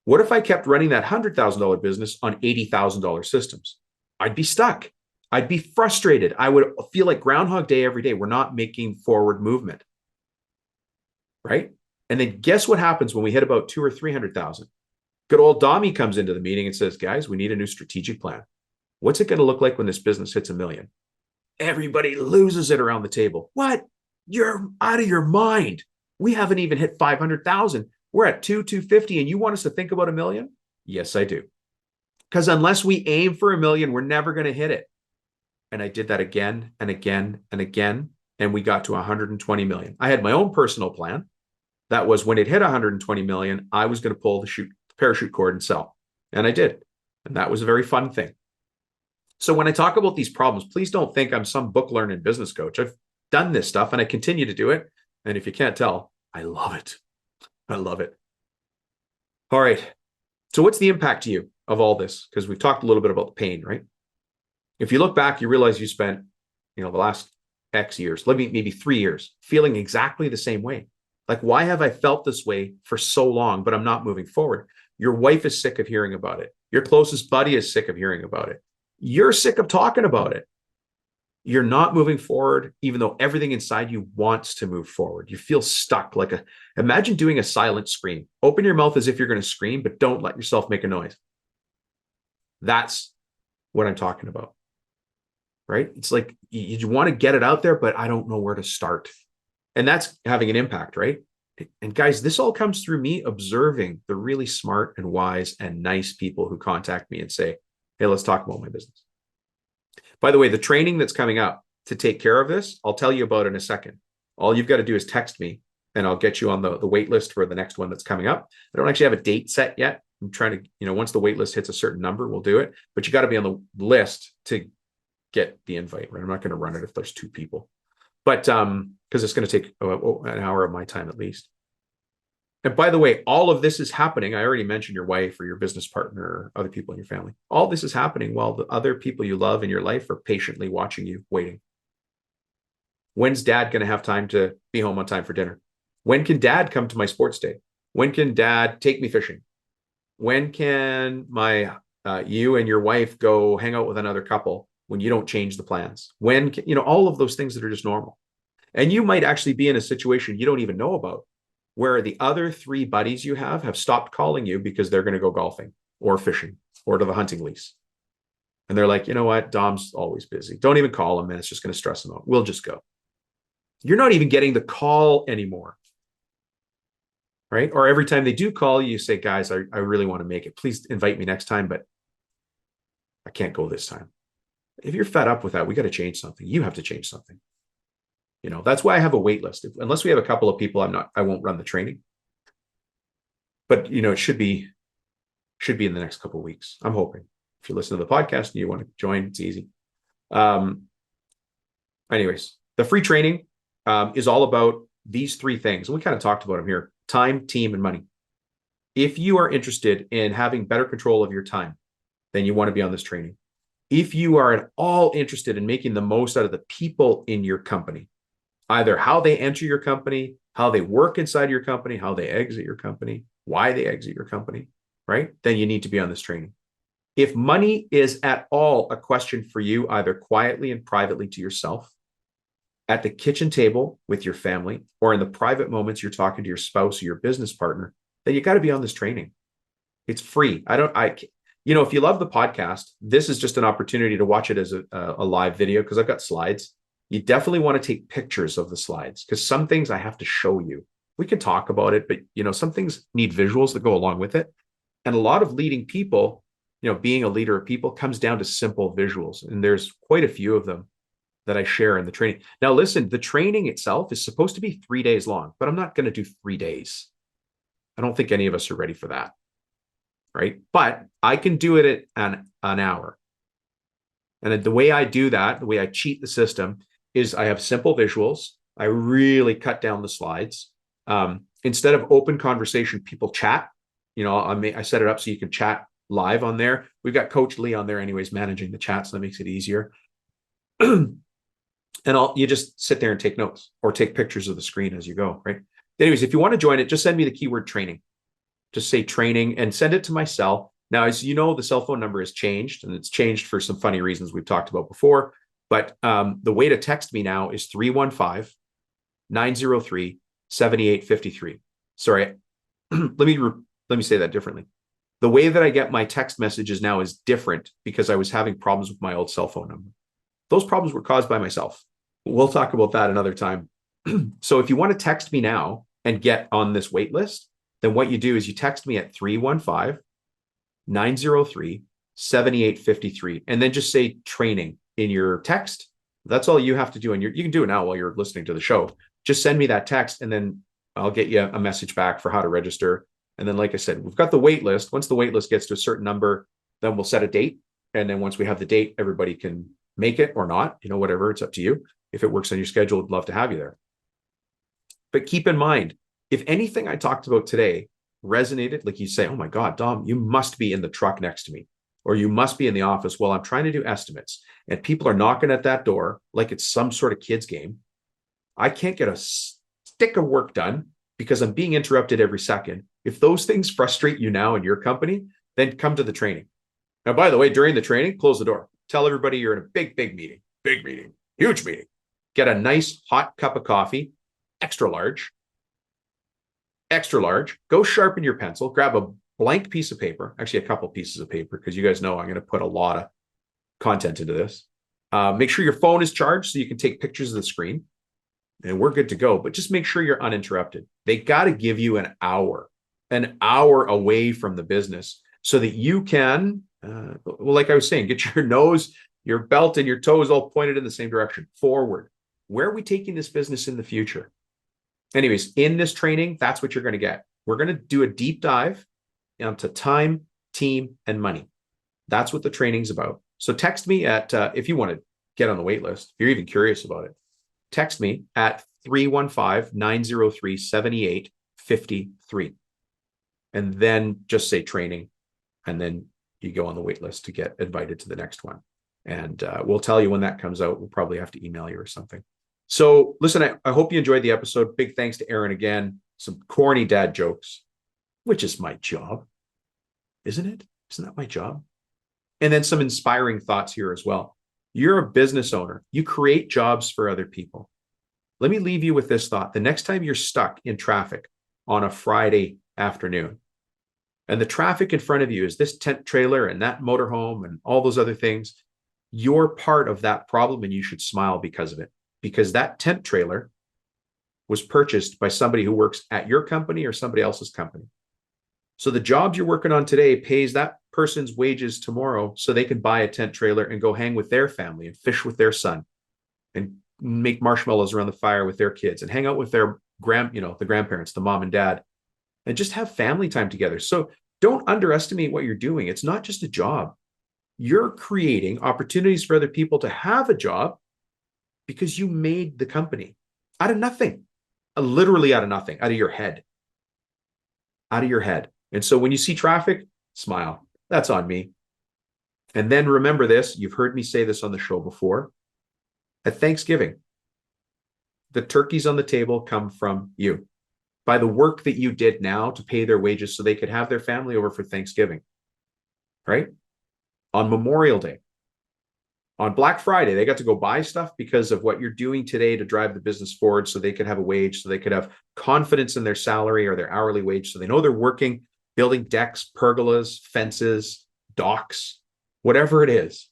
What if I kept running that $100,000 business on $80,000 systems? I'd be stuck. I'd be frustrated. I would feel like Groundhog Day every day. We're not making forward movement. Right? And then guess what happens when we hit about 200,000 or 300,000? Good old Dommy comes into the meeting and says, guys, we need a new strategic plan. What's it going to look like when this business hits $1 million? Everybody loses it around the table. What? You're out of your mind. We haven't even hit 500,000. We're at 250 and you want us to think about $1 million? Yes, I do. Because unless we aim for $1 million, we're never going to hit it. And I did that again and again and again. And we got to 120 million. I had my own personal plan. That was when it hit 120 million, I was going to pull the parachute cord and sell. And I did. And that was a very fun thing. So when I talk about these problems, please don't think I'm some book learning business coach. I've done this stuff and I continue to do it. And if you can't tell, I love it. I love it. All right. So what's the impact to you of all this? Because we've talked a little bit about the pain, right? If you look back, you realize you spent, the last X years, maybe 3 years, feeling exactly the same way. Like, why have I felt this way for so long, but I'm not moving forward? Your wife is sick of hearing about it. Your closest buddy is sick of hearing about it. You're sick of talking about it. You're not moving forward, even though everything inside you wants to move forward. You feel stuck. Imagine doing a silent scream. Open your mouth as if you're going to scream, but don't let yourself make a noise. That's what I'm talking about. Right? It's like you want to get it out there, but I don't know where to start. And that's having an impact, right? And guys, this all comes through me observing the really smart and wise and nice people who contact me and say, hey, let's talk about my business. By the way, the training that's coming up to take care of this, I'll tell you about in a second. All you've got to do is text me and I'll get you on the wait list for the next one that's coming up. I don't actually have a date set yet. I'm trying to, once the wait list hits a certain number, we'll do it. But you got to be on the list to get the invite, right? I'm not going to run it if there's 2 people, but because it's going to take an hour of my time at least. And by the way, all of this is happening. I already mentioned your wife or your business partner or other people in your family. All this is happening while the other people you love in your life are patiently watching you, waiting. When's dad going to have time to be home on time for dinner? When can dad come to my sports day? When can dad take me fishing? When can you and your wife go hang out with another couple when you don't change the plans? When can, all of those things that are just normal. And you might actually be in a situation you don't even know about, where the other 3 buddies you have stopped calling you because they're going to go golfing or fishing or to the hunting lease. And they're like, you know what? Dom's always busy. Don't even call him, and it's just going to stress him out. We'll just go. You're not even getting the call anymore. Right? Or every time they do call you, say, guys, I really want to make it. Please invite me next time, but I can't go this time. If you're fed up with that, we got to change something. You have to change something. That's why I have a wait list. Unless we have a couple of people, I won't run the training. But it should be in the next couple of weeks. I'm hoping. If you listen to the podcast and you want to join, it's easy. Anyways, the free training is all about these 3 things. And we kind of talked about them here: time, team, and money. If you are interested in having better control of your time, then you want to be on this training. If you are at all interested in making the most out of the people in your company, either how they enter your company, how they work inside your company, how they exit your company, why they exit your company, right? Then you need to be on this training. If money is at all a question for you, either quietly and privately to yourself, at the kitchen table with your family, or in the private moments you're talking to your spouse or your business partner, then you got to be on this training. It's free. if you love the podcast, this is just an opportunity to watch it as a live video because I've got slides. You definitely want to take pictures of the slides because some things I have to show you. We can talk about it, but some things need visuals that go along with it. And a lot of leading people, being a leader of people comes down to simple visuals. And there's quite a few of them that I share in the training. Now, listen, the training itself is supposed to be 3 days long, but I'm not going to do 3 days. I don't think any of us are ready for that. Right. But I can do it at an hour. And the way I do that, the way I cheat the system is I have simple visuals. I really cut down the slides. Instead of open conversation, people chat. I set it up so you can chat live on there. We've got Coach Lee on there anyways, managing the chat. So that makes it easier. And you just sit there and take notes or take pictures of the screen as you go. Right. Anyways, if you want to join it, just send me the keyword training. Just say training and send it to my cell. Now, as you know, the cell phone number has changed, and it's changed for some funny reasons we've talked about before. But the way to text me now is 315-903-7853. Sorry, let me say that differently. The way that I get my text messages now is different because I was having problems with my old cell phone number. Those problems were caused by myself. We'll talk about that another time. So if you want to text me now and get on this wait list, then what you do is you text me at 315-903-7853, and then just say training in your text. That's all you have to do. And you can do it now while you're listening to the show. Just send me that text, and then I'll get you a message back for how to register. And then, like I said, we've got the wait list. Once the wait list gets to a certain number, then we'll set a date. And then once we have the date, everybody can make it or not, whatever, it's up to you. If it works on your schedule, I'd love to have you there. But keep in mind, if anything I talked about today resonated, like you say, oh my God, Dom, you must be in the truck next to me, or you must be in the office while I'm trying to do estimates, and people are knocking at that door like it's some sort of kid's game. I can't get a stick of work done because I'm being interrupted every second. If those things frustrate you now in your company, then come to the training. Now, by the way, during the training, close the door. Tell everybody you're in a big meeting, huge meeting. Get a nice hot cup of coffee, extra large. Go sharpen your pencil, grab a blank piece of paper, actually a couple pieces of paper, because you guys know I'm going to put a lot of content into this. Make sure your phone is charged so you can take pictures of the screen, and we're good to go. But just make sure you're uninterrupted. They got to give you an hour away from the business so that you can, like I was saying, get your nose, your belt, and your toes all pointed in the same direction, forward. Where are we taking this business in the future? Anyways, in this training, that's what you're going to get. We're going to do a deep dive into time, team, and money. That's what the training's about. So text me at, if you want to get on the wait list, if you're even curious about it, text me at 315-903-7853. And then just say training. And then you go on the wait list to get invited to the next one. And we'll tell you when that comes out. We'll probably have to email you or something. So listen, I hope you enjoyed the episode. Big thanks to Aaron again. Some corny dad jokes, which is my job, isn't it? Isn't that my job? And then some inspiring thoughts here as well. You're a business owner. You create jobs for other people. Let me leave you with this thought. The next time you're stuck in traffic on a Friday afternoon, and the traffic in front of you is this tent trailer and that motorhome and all those other things, you're part of that problem, and you should smile because of it. Because that tent trailer was purchased by somebody who works at your company or somebody else's company. So the jobs you're working on today pays that person's wages tomorrow so they can buy a tent trailer and go hang with their family and fish with their son and make marshmallows around the fire with their kids and hang out with their the grandparents, the mom and dad, and just have family time together. So don't underestimate what you're doing. It's not just a job. You're creating opportunities for other people to have a job because you made the company out of nothing, literally out of nothing, out of your head. And so when you see traffic, smile. That's on me. And then remember this, you've heard me say this on the show before. At Thanksgiving, the turkeys on the table come from you by the work that you did now to pay their wages so they could have their family over for Thanksgiving, right? On Memorial Day, on Black Friday, they got to go buy stuff because of what you're doing today to drive the business forward so they could have a wage, so they could have confidence in their salary or their hourly wage, so they know they're working, building decks, pergolas, fences, docks, whatever it is.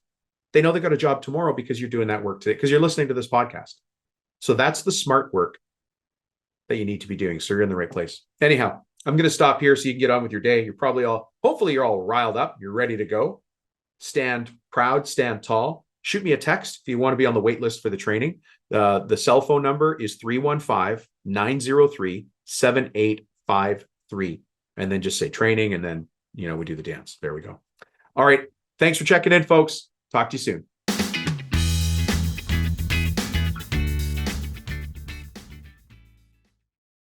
They know they got a job tomorrow because you're doing that work today, because you're listening to this podcast. So that's the smart work that you need to be doing. So you're in the right place. Anyhow, I'm going to stop here so you can get on with your day. You're probably hopefully you're all riled up. You're ready to go. Stand proud, stand tall. Shoot me a text if you want to be on the wait list for the training. The cell phone number is 315-903-7853. And then just say training, and then, we do the dance. There we go. All right. Thanks for checking in, folks. Talk to you soon.